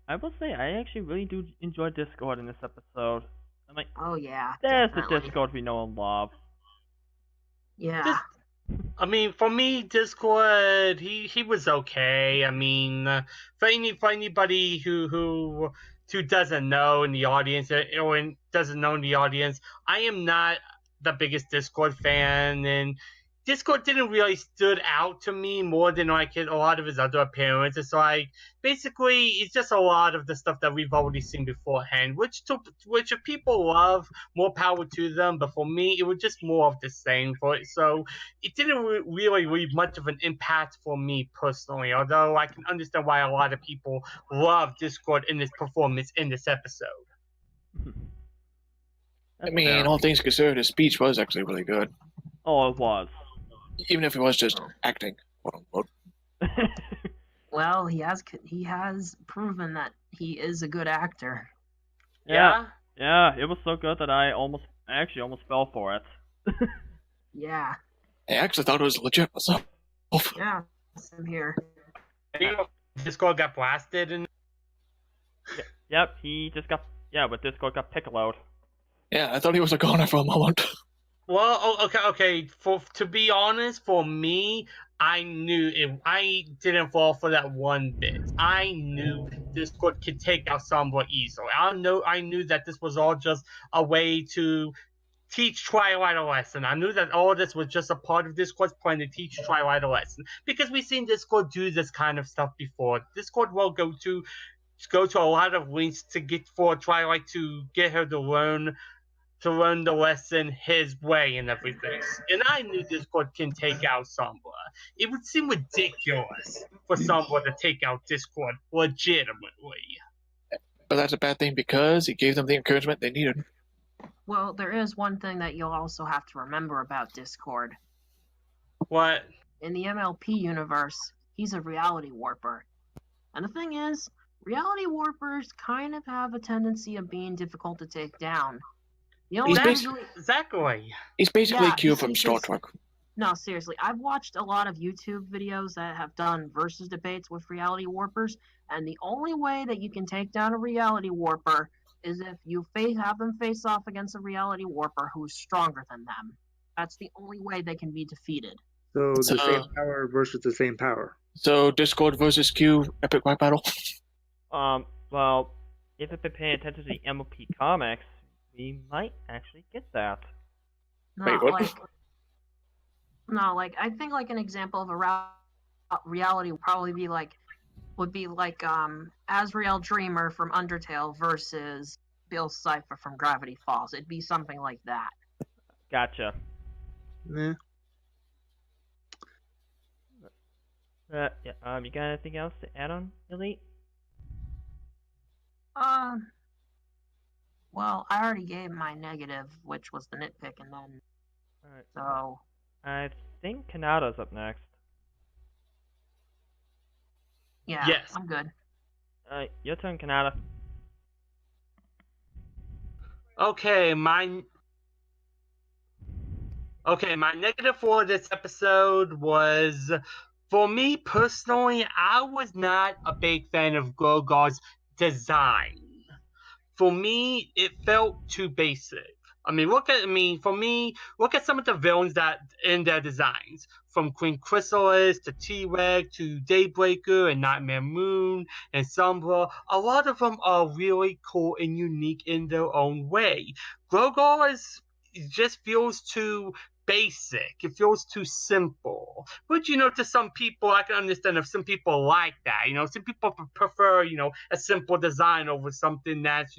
I will say I actually really do enjoy Discord in this episode. I'm like, Oh yeah, there's definitely. the Discord we know and love. Yeah. I mean, for me, Discord, he was okay. I mean, for anybody who doesn't know in the audience or doesn't know in the audience, I am not the biggest Discord fan, and Discord didn't really stood out to me more than like a lot of his other appearances. So basically it's just a lot of the stuff that we've already seen beforehand, which if people love, more power to them. But for me, it was just more of the same for it. So it didn't really leave much of an impact for me personally. Although I can understand why a lot of people love Discord in this performance in this episode. I mean, all things considered, his speech was actually really good. Oh, it was. Even if it was just acting, quote unquote. Well, he has proven that he is a good actor. Yeah, it was so good that I actually almost fell for it. Yeah. I actually thought it was legit myself. Yeah, same here. Discord got blasted and. Yep, but Discord got piccoloed. Yeah, I thought he was a goner for a moment. Well, okay. To be honest, for me, I didn't fall for that one bit. I knew Discord could take out Sombra easily. I knew that this was all just a way to teach Twilight a lesson. I knew that all this was just a part of Discord's plan to teach Twilight a lesson, because we've seen Discord do this kind of stuff before. Discord will go to a lot of lengths to get for Twilight to get her to learn the lesson his way and everything. And I knew Discord can take out Sombra. It would seem ridiculous for Sombra to take out Discord legitimately. But that's a bad thing because he gave them the encouragement they needed. Well, there is one thing that you'll also have to remember about Discord. What? In the MLP universe, he's a reality warper. And the thing is, reality warpers kind of have a tendency of being difficult to take down. Exactly. He's basically Q from Star Trek. No, seriously. I've watched a lot of YouTube videos that have done versus debates with reality warpers, and the only way that you can take down a reality warper is if you have them face off against a reality warper who's stronger than them. That's the only way they can be defeated. So the same power versus the same power. So Discord versus Q, epic rap battle. Well, if you've been paying attention to the MLP comics, we might actually get that. Wait, what? I think like an example of a reality would be like Azrael Dreamer from Undertale versus Bill Cipher from Gravity Falls. It'd be something like that. Gotcha. Yeah. You got anything else to add on, Elite? Well, I already gave my negative, which was the nitpick, and then Alright. so I think Kanada's up next. yeah, Yes. I'm good. Alright, your turn, Kanada. Okay, my negative for this episode was, for me personally, I was not a big fan of Grogar's design. For me, it felt too basic. Look at some of the villains that in their designs, from Queen Chrysalis to T-Rex to Daybreaker and Nightmare Moon and Sombra. A lot of them are really cool and unique in their own way. Grogar's just feels too basic. It feels too simple. But to some people, I can understand if some people like that. Some people prefer a simple design over something that's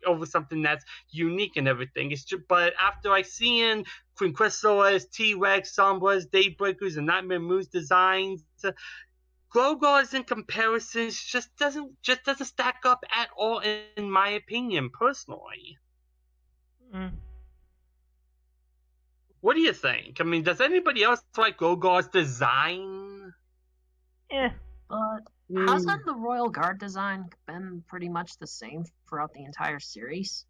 over something that's unique and everything. It's just, but after seeing Queen Chrysalis, T-Rex, Sombras, Daybreakers, and Nightmare Moon's designs, Grogar's in comparisons just doesn't stack up at all in my opinion, personally. Mm. What do you think? Does anybody else like Grogar's design? But hasn't the Royal Guard design been pretty much the same throughout the entire series?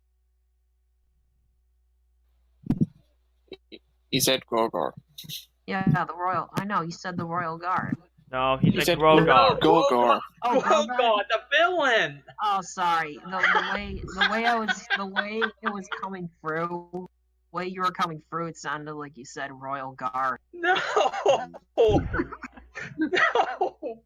He said Grogar. Yeah, the Royal. I know you said the Royal Guard. No, he said said Grogar. Grogar. Oh, Grogar, the villain. Oh, sorry. The way it was coming through, the way you were coming through, it sounded like you said Royal Guard. No. No.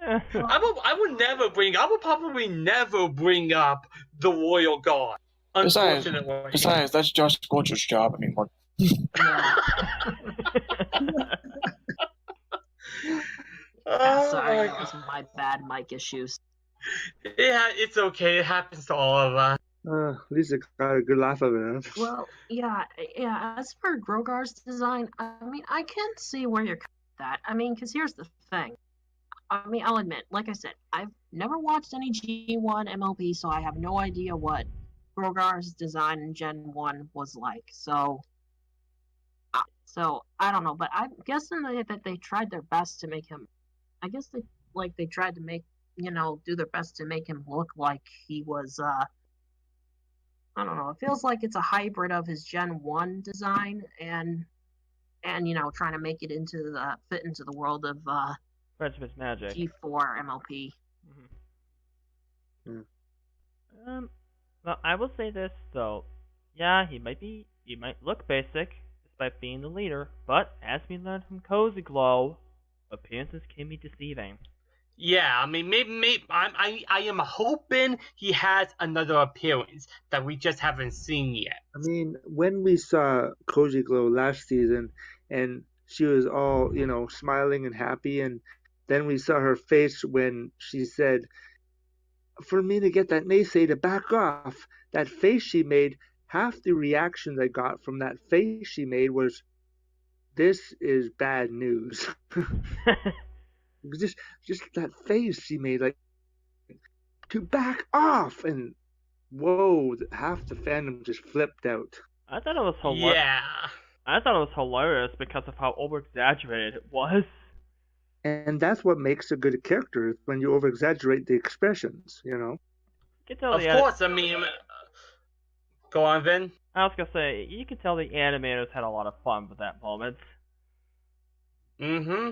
I would probably never bring up the Royal Guard. Unfortunately. Besides, that's Josh Scorcher's job anymore. Yeah. Sorry, that was my bad mic issues. Yeah, it's okay. It happens to all of us. At least I got a good laugh of it. Huh? Well, yeah. As for Grogar's design, I can see where you're coming with that. Because here's the thing. I'll admit, like I said, I've never watched any G1 MLB, so I have no idea what Grogar's design in Gen 1 was like. So I don't know, but I'm guessing that they tried their best to make him. I guess they tried to make do their best to make him look like he was. I don't know. It feels like it's a hybrid of his Gen 1 design and trying to make it fit into the world of Friendship is magic. G4 MLP. Mm-hmm. Well, I will say this though. Yeah, he might look basic despite being the leader, but as we learned from Cozy Glow, appearances can be deceiving. Yeah, maybe I am hoping he has another appearance that we just haven't seen yet. When we saw Cozy Glow last season, and she was all smiling and happy, and then we saw her face when she said, "For me to get that naysay to back off," that face she made. Half the reactions I got from that face she made was, "This is bad news." just that face she made, like, to back off, and whoa, half the fandom just flipped out. I thought it was hilarious. Yeah. I thought it was hilarious because of how over-exaggerated it was. And that's what makes a good character, when you over-exaggerate the expressions, You can tell Of course, go on, Vin. I was gonna say, you could tell the animators had a lot of fun with that moment. Mm-hmm.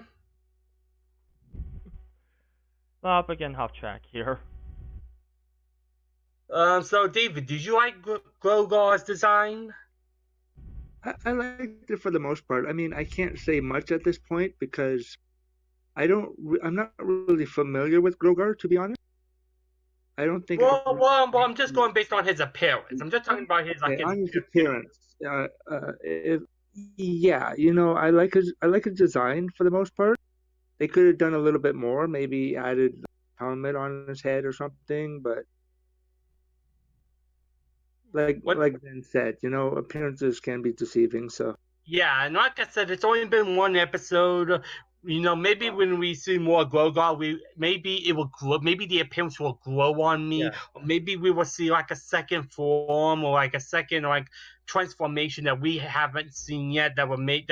Well, we're getting off track here. So, David, did you like Grogar's design? I liked it for the most part. I can't say much at this point because I'm not really familiar with Grogar, to be honest. I don't think. Well, I'm just going based on his appearance. I'm just talking about his on his appearance. Yeah, I like his design for the most part. They could have done a little bit more, maybe added a helmet on his head or something, but like Ben said, appearances can be deceiving. So yeah, and like I said, it's only been one episode. maybe when we see more Grogar, maybe it will grow. Maybe the appearance will grow on me. Yeah. Or maybe we will see like a second form or like a second like transformation that we haven't seen yet. That will make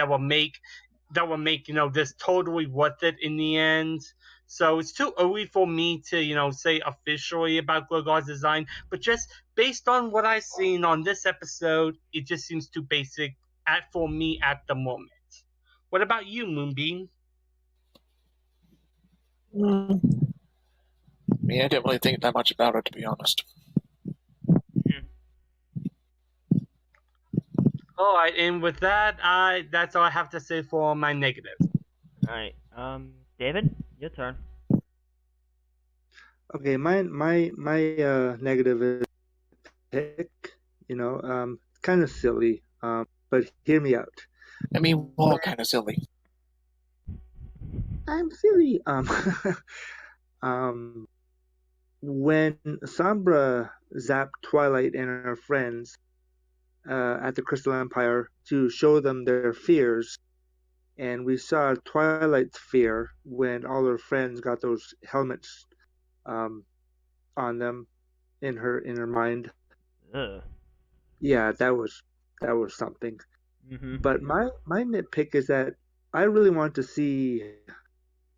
this totally worth it in the end. So it's too early for me to say officially about Grogar's design, but just based on what I've seen on this episode, it just seems too basic for me at the moment. What about you, Moonbeam? I mean, I didn't really think that much about it, to be honest. All right, and with that, that's all I have to say for my negative. Alright, David, your turn. Okay, my negative is pick. Kind of silly. But hear me out. I mean, we're all kind of silly. I'm silly. When Sombra zapped Twilight and her friends at the Crystal Empire to show them their fears, and we saw Twilight's fear when all her friends got those helmets on them in her mind. Ugh. Yeah, that was something. Mm-hmm. But my nitpick is that I really want to see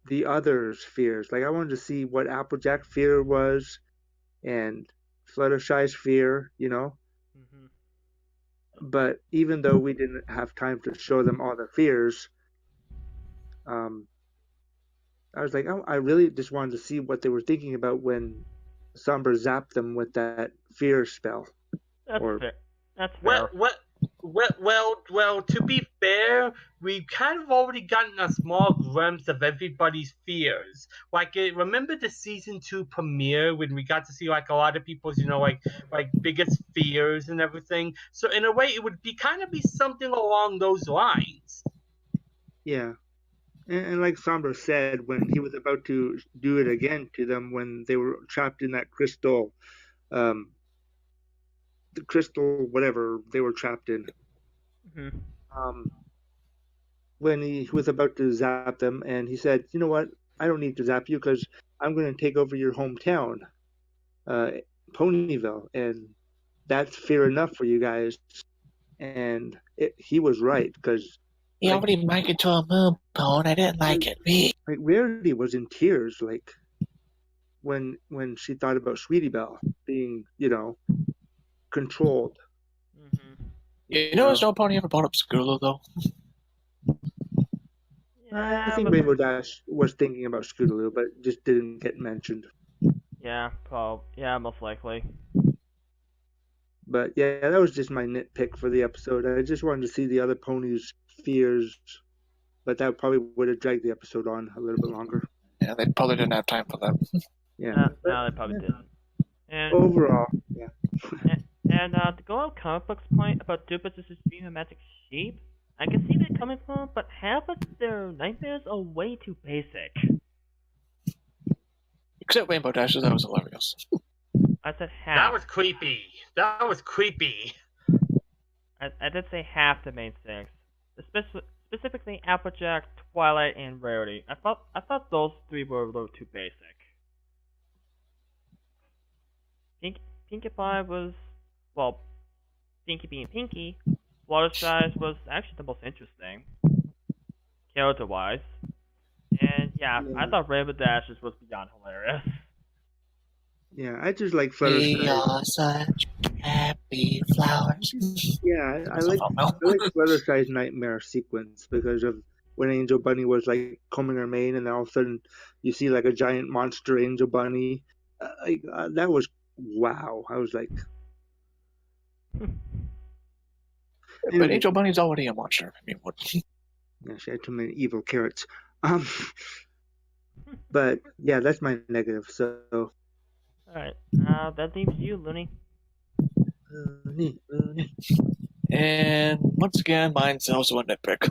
the others' fears. Like I wanted to see what Applejack's fear was, and Fluttershy's fear. Mm-hmm. But even though we didn't have time to show them all their fears, I was like, oh, I really just wanted to see what they were thinking about when Sombra zapped them with that fear spell. That's Or- fair. That's fair. Well. To be fair, we've kind of already gotten a small glimpse of everybody's fears. Like, remember the season 2 premiere when we got to see like a lot of people's, like biggest fears and everything. So in a way, it would be something along those lines. Yeah. And like Sombra said, when he was about to do it again to them when they were trapped in that crystal, the crystal whatever they were trapped in, Mm-hmm. when he was about to zap them, and he said, "You know what? I don't need to zap you because I'm going to take over your hometown, Ponyville, and that's fear enough for you guys." And he was right because He already make it to a moon pone. I didn't like it. like Rarity was in tears, like when she thought about Sweetie Belle being, controlled. Mm-hmm. There's no pony ever brought up Scootaloo, though. I think but- Rainbow Dash was thinking about Scootaloo, but just didn't get mentioned. Yeah, most likely. But yeah, that was just my nitpick for the episode. I just wanted to see the other ponies' fears, but that probably would have dragged the episode on a little bit longer. Yeah, they probably didn't have time for that. Yeah. No, they probably didn't. And Overall, yeah. and to go on comic book's point about Duplessis' dream of magic sheep, I can see where they're coming from, but half of their nightmares are way too basic. Except Rainbow Dashes, that was hilarious. I said half. That was creepy. I did say half the main six, specifically Applejack, Twilight, and Rarity. I thought those three were a little too basic. Pinkie Pie was, well, Pinkie being Pinkie. Fluttershy was actually the most interesting, character-wise. And yeah, I thought Rainbow Dashes was beyond hilarious. Yeah, I just like We Fluttershy. are such happy flowers. Yeah, I like Fluttershy's nightmare sequence because of when Angel Bunny was like combing her mane, and then all of a sudden you see like a giant monster Angel Bunny. That was wow. I was like, But Angel Bunny's already a monster. I mean, what? yeah, she had too many evil carrots. But yeah, that's my negative. So, Alright, that leaves you, Looney. Looney. And once again, mine's also a nitpick.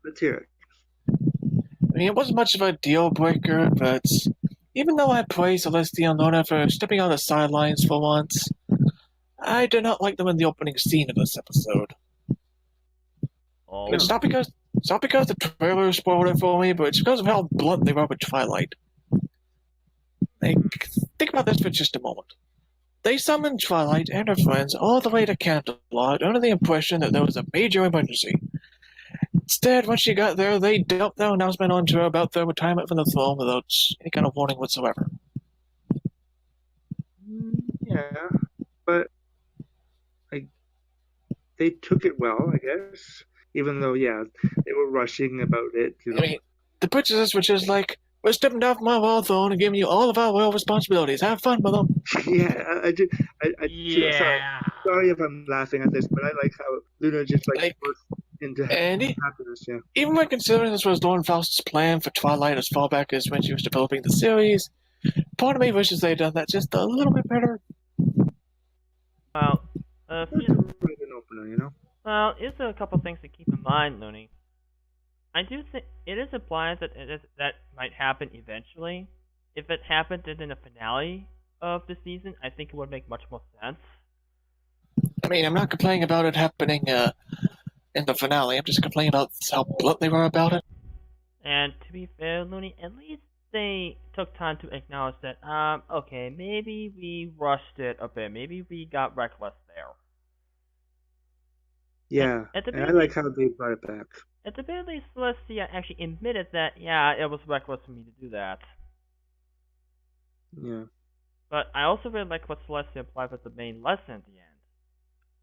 Let's hear it. I mean, it wasn't much of a deal breaker, but even though I praise Celestia and Luna for stepping out of the sidelines for once, I did not like them in the opening scene of this episode. Oh, It's not because It's not because the trailer spoiled it for me, but it's because of how blunt they were with Twilight. Like, think about this for just a moment. They summoned Twilight and her friends all the way to Camelot under the impression that there was a major emergency. Instead, when she got there, they dumped their announcement onto her about their retirement from the throne without any kind of warning whatsoever. Yeah, but they took it well, I guess. Even though, yeah, they were rushing about it, you know. I mean, the princesses were just like, we're stepping down from our royal throne and giving you all of our royal responsibilities. Have fun with them. Yeah, Yeah. sorry if I'm laughing at this, but I like how Luna just Like, burst into Andy, happiness. Yeah, even when considering this was Lauren Faust's plan for Twilight as far back as when she was developing the series, part of me wishes they'd done that just a little bit better. Well, that's a really good opener, you know. well, is there a couple things to keep in mind, Looney? I do think it is implied that that might happen eventually. If it happened in the finale of the season, I think it would make much more sense. I mean, I'm not complaining about it happening in the finale. I'm just complaining about how blunt they were about it. And to be fair, Looney, at least they took time to acknowledge that, okay, maybe we rushed it a bit. Maybe we got reckless there. Yeah, At the and I very like how they brought it back. At the very least, Celestia actually admitted that, yeah, it was reckless for me to do that. Yeah, But I also really like what Celestia implied with the main lesson at the end.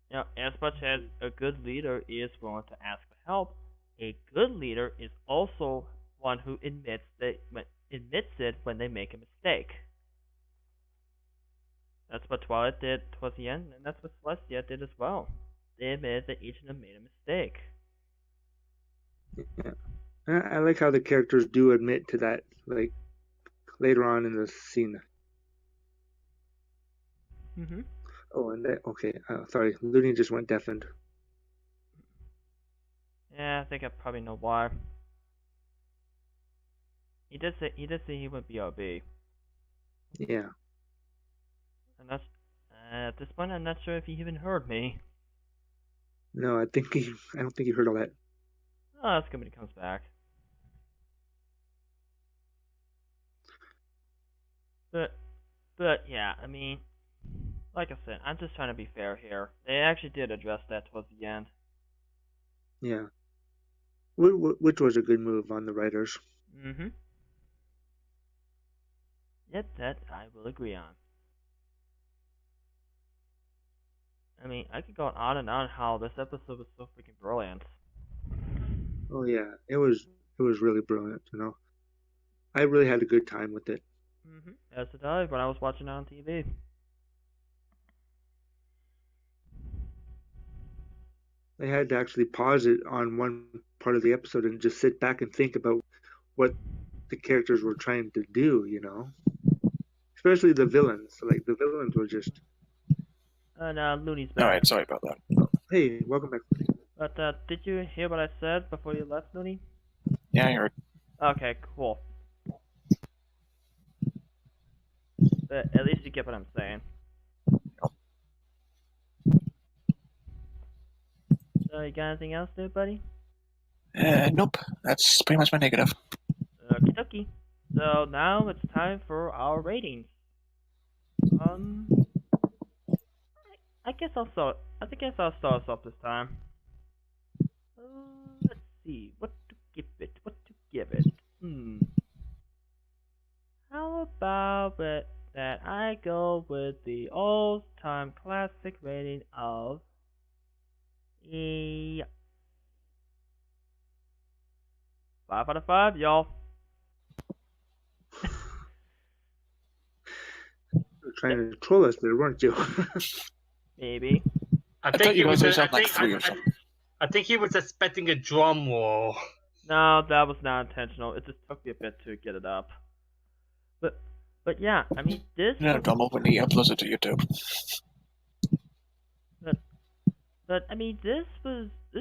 You know, as much as a good leader is willing to ask for help, a good leader is also one who admits it when they make a mistake. That's what Twilight did towards the end, and that's what Celestia did as well. They admitted that each of them made a mistake. yeah. I like how the characters do admit to that, like later on in the scene. Mm-hmm. Oh, and that, okay. Sorry, Looney just went deafened. Yeah, I think I probably know why. He did say he would BRB. Yeah. And that's at this point I'm not sure if he even heard me. No, I don't think he heard all that. Oh, that's good when he comes back. But yeah, I mean, like I said, I'm just trying to be fair here. They actually did address that towards the end. Yeah. Which was a good move on the writers. Mm-hmm. Yep, that I will agree on. I mean, I could go on and on how this episode was so freaking brilliant. Oh yeah, it was really brilliant. You know, I really had a good time with it. Mm-hmm. As did I when I was watching it on TV. I had to actually pause it on one part of the episode and just sit back and think about what the characters were trying to do. You know, especially the villains. Like the villains were just. And Looney's back. Alright, sorry about that. Hey, welcome back. But did you hear what I said before you left, Looney? Yeah, I heard. Okay, cool. But at least you get what I'm saying. So you got anything else there, buddy? Nope. That's pretty much my negative. Okie dokie. So now it's time for our ratings. I guess I'll start. I guess I'll start us off this time. Let's see. What to give it? What to give it? How about that I go with the all-time classic rating of a 5 out of 5, y'all. You were trying to troll us there, weren't you? Maybe. I thought think you he was. guys I said like think. 3 or something. I think he was expecting a drum roll. No, that was not intentional. It just took me a bit to get it up. But yeah, I mean this. No, I'm open to upload it to YouTube. But I mean this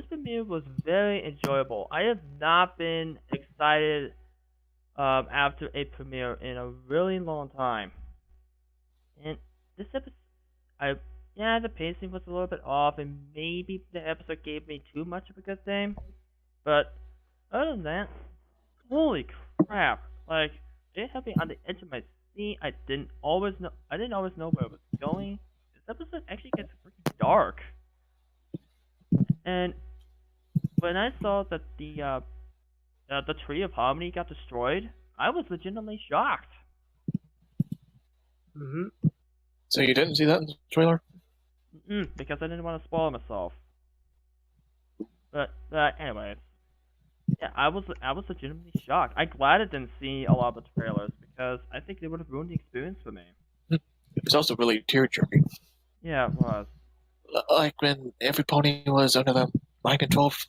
premiere was very enjoyable. I have not been excited after a premiere in a really long time. And this episode, the pacing was a little bit off, and maybe the episode gave me too much of a good thing. But other than that, holy crap! Like it had me on the edge of my seat. I didn't always know where it was going. This episode actually gets pretty dark. And when I saw that the tree of harmony got destroyed, I was legitimately shocked. Hmm. So you didn't see that in the trailer? Because I didn't want to spoil myself. But anyways, yeah, I was legitimately shocked. I'm glad I didn't see a lot of the trailers because I think they would have ruined the experience for me. It was also really tear-jerking. Yeah, it was. Like when every pony was under the mind control of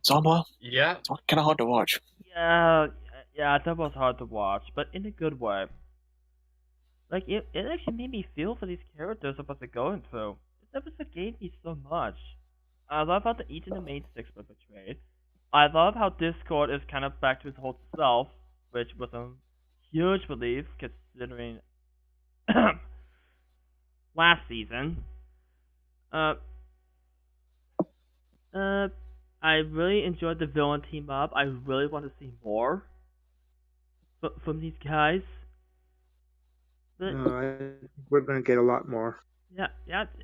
Samba. Yeah. It's kind of hard to watch. Yeah, yeah, that was hard to watch, but in a good way. Like it actually made me feel for these characters of what they're going through. This episode gave me so much. I love how the each and the main six were betrayed. I love how Discord is kind of back to its old self, which was a huge relief considering last season. Uh, uh, I really enjoyed the villain team up. I really want to see more from these guys. But No, I think we're going to get a lot more. yeah,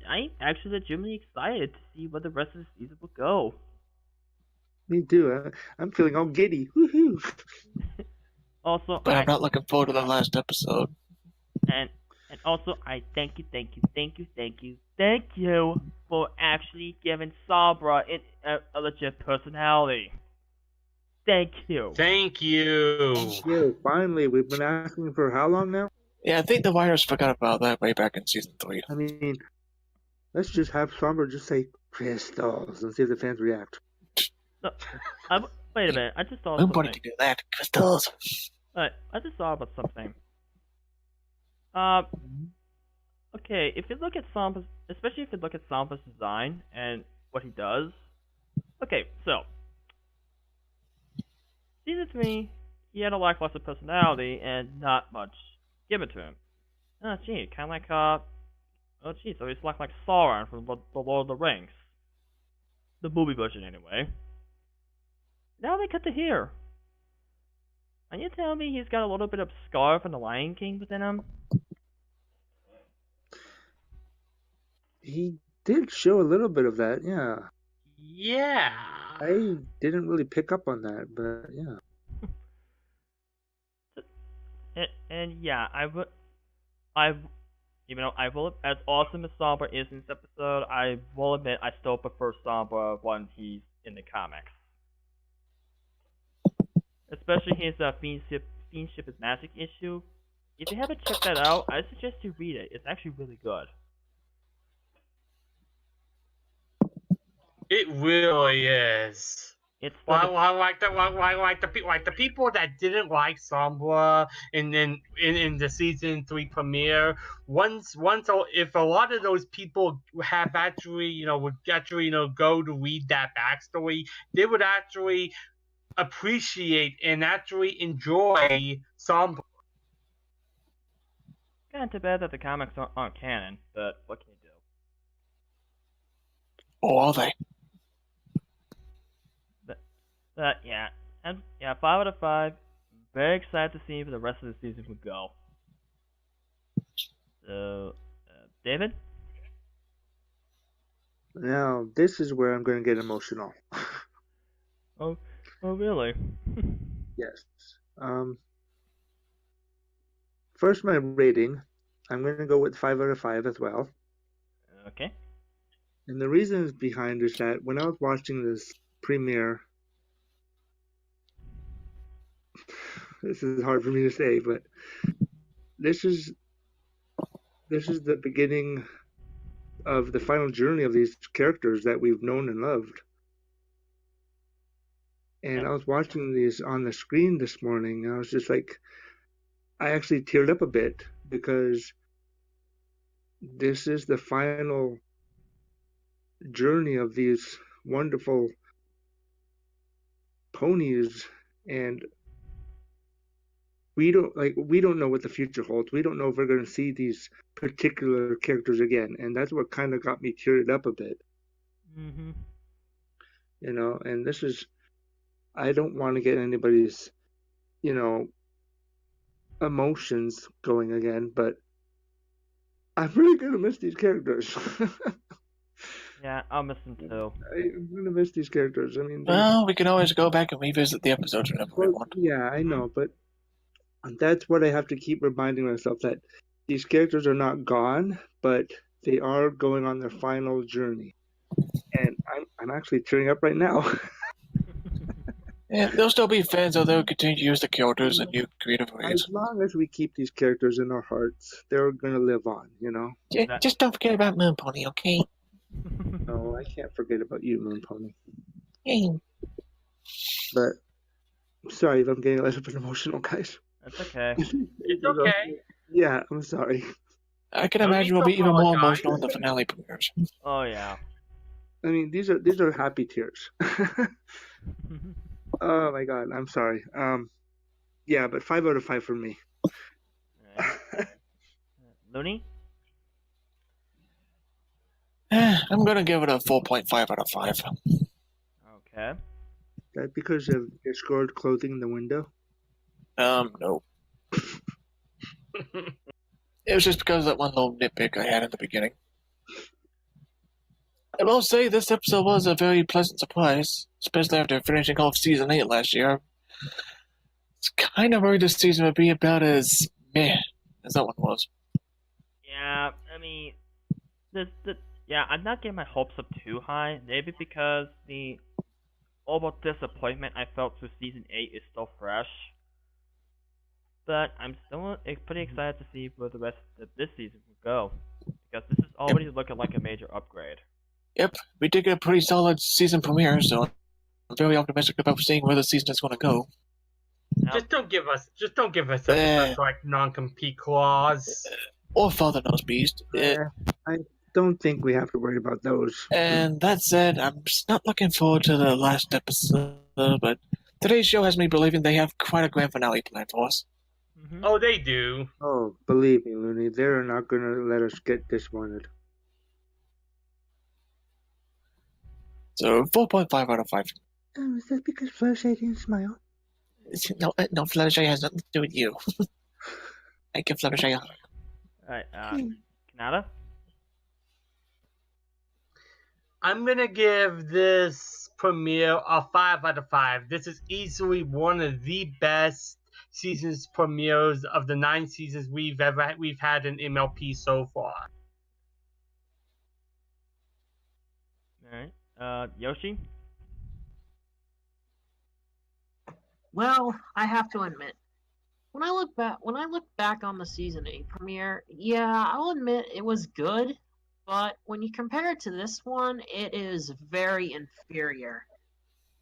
I'm actually legitimately excited to see where the rest of the season will go. Me too. I'm feeling all giddy. Woohoo! Also, But I'm not looking forward to the last episode. and also I thank you for actually giving Sabra a legit personality. Thank you. Thank you. Yeah, finally, we've been asking for how long now? Yeah, I think the writers forgot about that way back in season 3. I mean, let's just have Somber just say crystals and see if the fans react. No, wait a minute. I just saw Nobody something. can do that. Crystals. I just saw about something. Okay, if you look at Samba's, especially if you look at Samba's design and what he does. Okay, so season 3, he had a lackluster personality and not much given to him. Oh, gee, kind of like oh, gee, so he's like Sauron from the Lord of the Rings, the movie version anyway. Now they cut to here. Are you telling me he's got a little bit of Scar from the Lion King within him? He did show a little bit of that, yeah. Yeah. I didn't really pick up on that, but yeah. And yeah, even though I will, as awesome as Sombra is in this episode, I will admit I still prefer Sombra when he's in the comics. Especially his Fiendship is Magic issue. If you haven't checked that out, I suggest you read it. It's actually really good. It really is. It's Well, like the people that didn't like Sombra in the season 3 premiere. Once if a lot of those people have actually would actually go to read that backstory, they would actually appreciate and actually enjoy Sombra. kind of too bad that the comics aren't canon, but what can you do? Oh, are they? But yeah, and yeah, 5 out of 5. Very excited to see where the rest of the season would go. So, David? Now, this is where I'm going to get emotional. Oh really? Yes. First, my rating. I'm going to go with 5 out of 5 as well. Okay. And the reasons behind is that when I was watching this premiere, this is hard for me to say, but this is the beginning of the final journey of these characters that we've known and loved. And I was watching these on the screen this morning, and I was just like, I actually teared up a bit because this is the final journey of these wonderful ponies, and we don't know what the future holds. We don't know if we're going to see these particular characters again, and that's what kind of got me teared up a bit. Mhm. And this is, I don't want to get anybody's, you know, emotions going again, but I'm really gonna miss these characters. Yeah, I'll miss them too. I'm gonna miss these characters. I mean, Well, we can always go back and revisit the episodes whenever we want. yeah, I know, but that's what I have to keep reminding myself, that these characters are not gone, but they are going on their final journey. And I'm actually tearing up right now. And they'll still be fans, though they'll continue to use the characters in new creative ways. As long as we keep these characters in our hearts, they're gonna live on, you know? Just don't forget about Moon Pony, okay? No, I can't forget about you, Moon Pony. Hey. But sorry if I'm getting a little bit emotional, guys. That's okay. It's okay. Yeah, I'm sorry. I can No need imagine to we'll be even more apologize. emotional when the finale premieres. Oh yeah. I mean, these are happy tears. Oh my god, I'm sorry. Yeah, but 5 out of 5 for me. Alright. Looney? I'm gonna give it a 4.5 out of 5. Okay. That because of your scored clothing in the window? No. It was just because of that one little nitpick I had in the beginning. I will say this episode was a very pleasant surprise, especially after finishing off season 8 last year. It's kind of worried this season would be about as meh as that one was. Yeah, I mean, yeah, I'm not getting my hopes up too high. Maybe because the overall disappointment I felt through season 8 is still fresh. But I'm still pretty excited to see where the rest of this season will go, because this is already looking like a major upgrade. Yep, we did get a pretty solid season premiere, so I'm very optimistic about seeing where the season is going to go. Now, Just don't give us such like non-compete clause. Or Father Knows Beast. I don't think we have to worry about those. And that said, I'm just not looking forward to the last episode, but today's show has me believing they have quite a grand finale planned for us. mhm. Oh, they do. Oh, believe me, Looney, they're not gonna let us get disappointed. So 4.5 out of 5. Oh, is that because Fluttershy didn't smile? No, Fluttershy has nothing to do with you. I give Fluttershy a hug. Alright, Kanata? I'm gonna give this premiere a 5 out of 5. This is easily one of the best seasons premieres of the 9 seasons we've had in MLP so far. Alright, Yoshi? Well, I have to admit, when I look back on the season 8 premiere, yeah, I'll admit it was good, but when you compare it to this one, it is very inferior.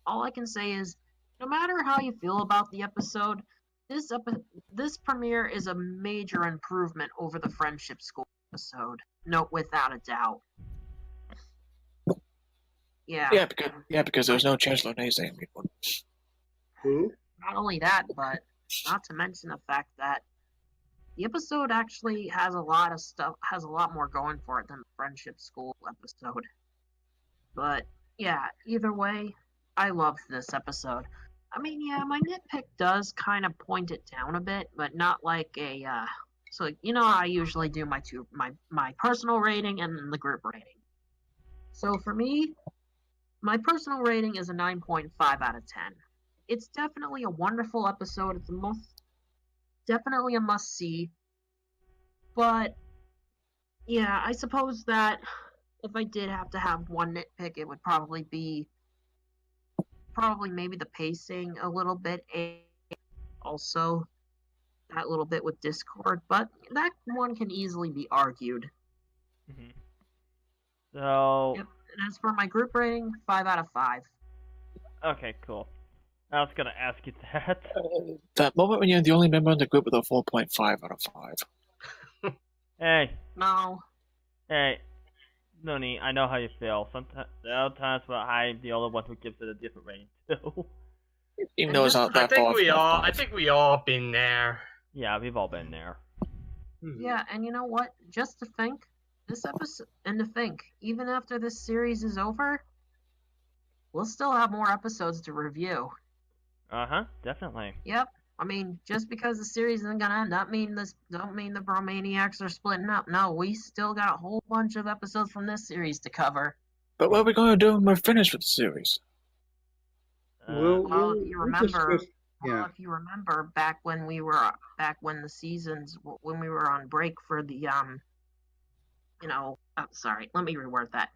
All I can say is, no matter how you feel about the episode, this premiere is a major improvement over the Friendship School episode. No, without a doubt. Yeah. Because there was no Chancellor naysaying one. Who? Not only that, but not to mention the fact that the episode actually has a lot more going for it than the Friendship School episode. But yeah, either way, I loved this episode. I mean, yeah, my nitpick does kind of point it down a bit, but not like a so you know I usually do my personal rating and then the group rating. So for me, my personal rating is a 9.5 out of 10. It's definitely a wonderful episode. It's definitely a must-see. But yeah, I suppose that if I did have to have one nitpick, it would probably be maybe the pacing a little bit, and also that little bit with Discord. But that one can easily be argued. Mm-hmm. So, Yep. And as for my group rating, 5 out of 5. okay, cool. I was gonna ask you that. That moment when you're the only member in the group with a 4.5 out of 5. Hey, No. Looney, I know how you feel. Sometimes I'm the only one who gives it a different rating too. Even though it's not I that far. think we all been there. Yeah, we've all been there. Yeah, and you know what? Just to think, even after this series is over, we'll still have more episodes to review. Definitely. Yep. I mean, just because the series isn't gonna end, don't mean the Bromaniacs are splitting up. No, we still got a whole bunch of episodes from this series to cover. But what are we going to do when we're finished with the series? Well, if you we'll remember, discuss. Yeah. if you remember back when we were on break for the sorry, let me reword that.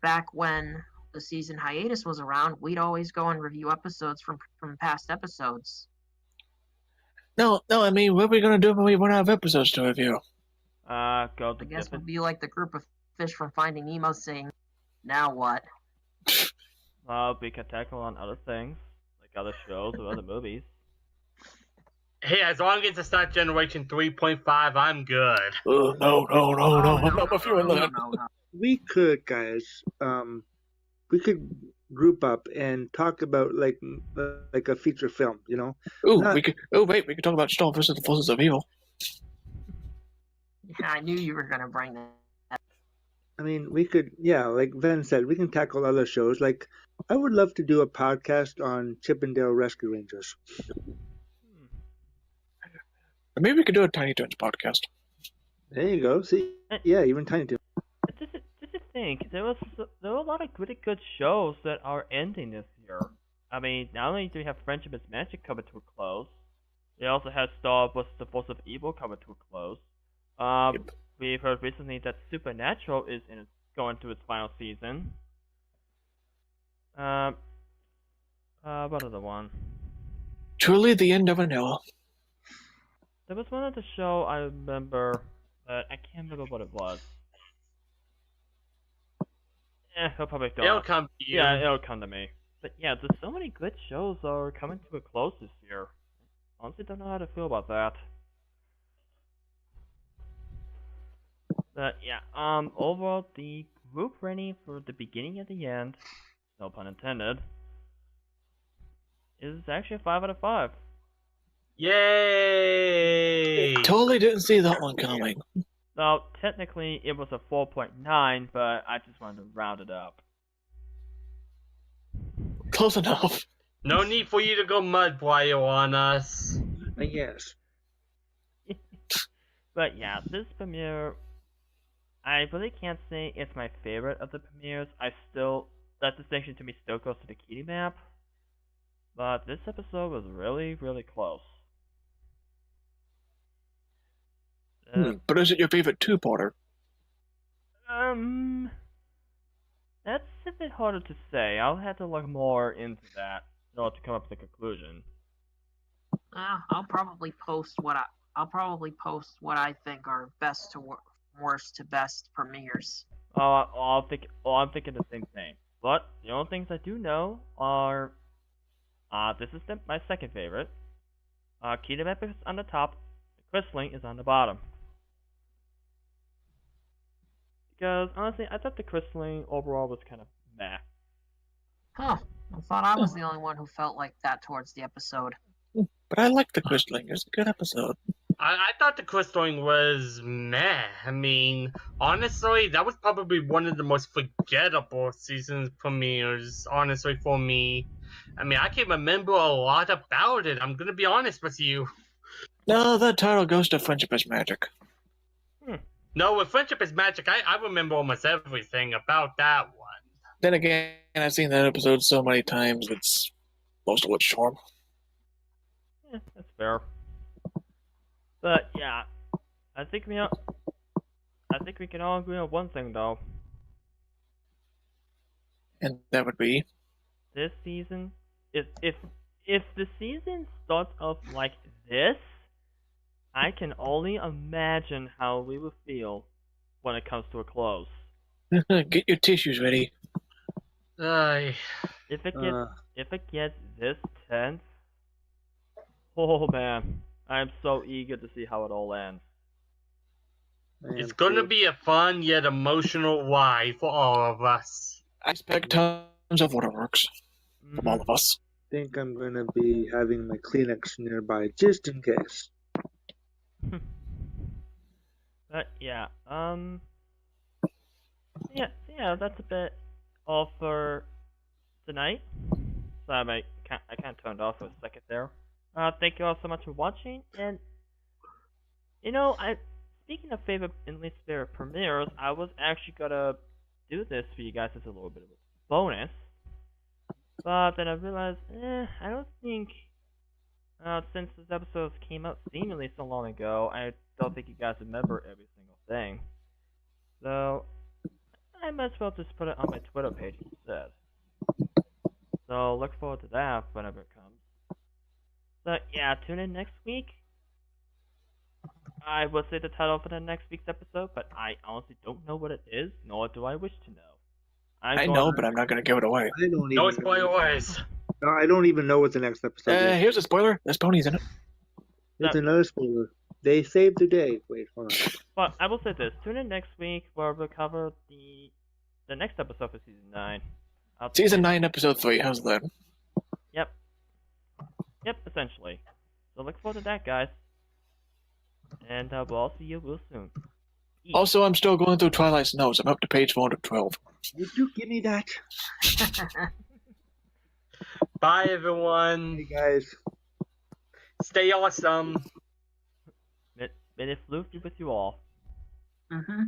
Back when the season hiatus was around, we'd always go and review episodes from past episodes. No, I mean, what are we going to do when we run out of episodes to review? Go I to guess we'll different. be like the group of fish from Finding Nemo saying, "Now what?" We can tackle on other things, like other shows or other movies. Hey, as long as it's not Generation 3.5, I'm good. No, I'm not with you on that. No. We could, guys. We could group up and talk about like a feature film. You know. Ooh, Not- we could talk about Star versus the Forces of Evil. Yeah, I knew you were gonna bring that. I mean, we could. Yeah, like Ven said, we can tackle other shows. Like, I would love to do a podcast on Chippendale Rescue Rangers. Or maybe we could do a Tiny Toons podcast. There you go. See, yeah, even Tiny Toons. Just to think, there were a lot of really good shows that are ending this year. I mean, not only do we have Friendship is Magic coming to a close, we also have Star Wars: The Force of Evil coming to a close. Yep. We've heard recently that Supernatural is going to its final season. What other one? Truly the end of an era. There was one other show I remember, but I can't remember what it was. It'll probably go. It'll come to you. Yeah, it'll come to me. But yeah, there's so many good shows are coming to a close this year. Honestly, don't know how to feel about that. But yeah, overall, the group rating for the beginning and the end, no pun intended, is actually a 5 out of 5. Yay! Totally didn't see that one coming. Now, technically, it was a 4.9, but I just wanted to round it up. Close enough. No need for you to go mudboil on us. I guess. But yeah, this premiere, I really can't say it's my favorite of the premieres. That distinction to me still goes to the Kitty map. But this episode was really, really close. But is it your favorite two-parter? That's a bit harder to say. I'll have to look more into that in order to come up with a conclusion. I'll probably post what I think are best to worst to best premieres. I'm thinking the same thing. But the only things I do know are, this is my second favorite. Kingdom Epic is on the top. Crystalline is on the bottom. Because honestly, I thought the Crystalline overall was kind of meh. Huh. I thought I was the only one who felt like that towards the episode. But I like the Crystalline. It's a good episode. I thought the Crystalline was meh. I mean, honestly, that was probably one of the most forgettable season premieres, honestly, for me. I mean, I can remember a lot about it. I'm gonna be honest with you. No, that title goes to Friendship is Magic. No, with Friendship is Magic, I remember almost everything about that one. Then again, I've seen that episode so many times, it's most of its charm. That's fair. But yeah, I think we can all agree on one thing though. And that would be? This season, if the season starts off like this, I can only imagine how we would feel when it comes to a close. Get your tissues ready. If it gets this tense, oh man, I'm so eager to see how it all ends. It's gonna be a fun yet emotional ride for all of us. I expect tons of waterworks from all of us. I think I'm gonna be having my Kleenex nearby just in case. But yeah, yeah, that's a bit all for tonight. Sorry, mate. I kind of turned off for a second there. Thank you all so much for watching, and speaking of favorite and least favorite premieres, I was actually gonna do this for you guys as a little bit of a bonus, but then I realized, I don't think, since this episode came out seemingly so long ago, I don't think you guys remember every single thing. So I might as well just put it on my Twitter page instead. So look forward to that whenever it comes. So yeah, tune in next week. I will say the title for the next week's episode, but I honestly don't know what it is, nor do I wish to know. I know, but I'm not going to give it away. I don't even No know. spoilers. No, I don't even know what the next episode is. Here's a spoiler. There's ponies in it. It's another spoiler. They saved the day. Wait, hold on. But I will say this: tune in next week where we'll cover the next episode for season 9. Season 9, episode 3. How's that? Yep, essentially. So look forward to that, guys. And we'll all see you real soon. Also, I'm still going through Twilight's notes. I'm up to page 412. Would you give me that? Bye, everyone. Hey, guys. Stay awesome. May the flute be with you all. Mm-hmm.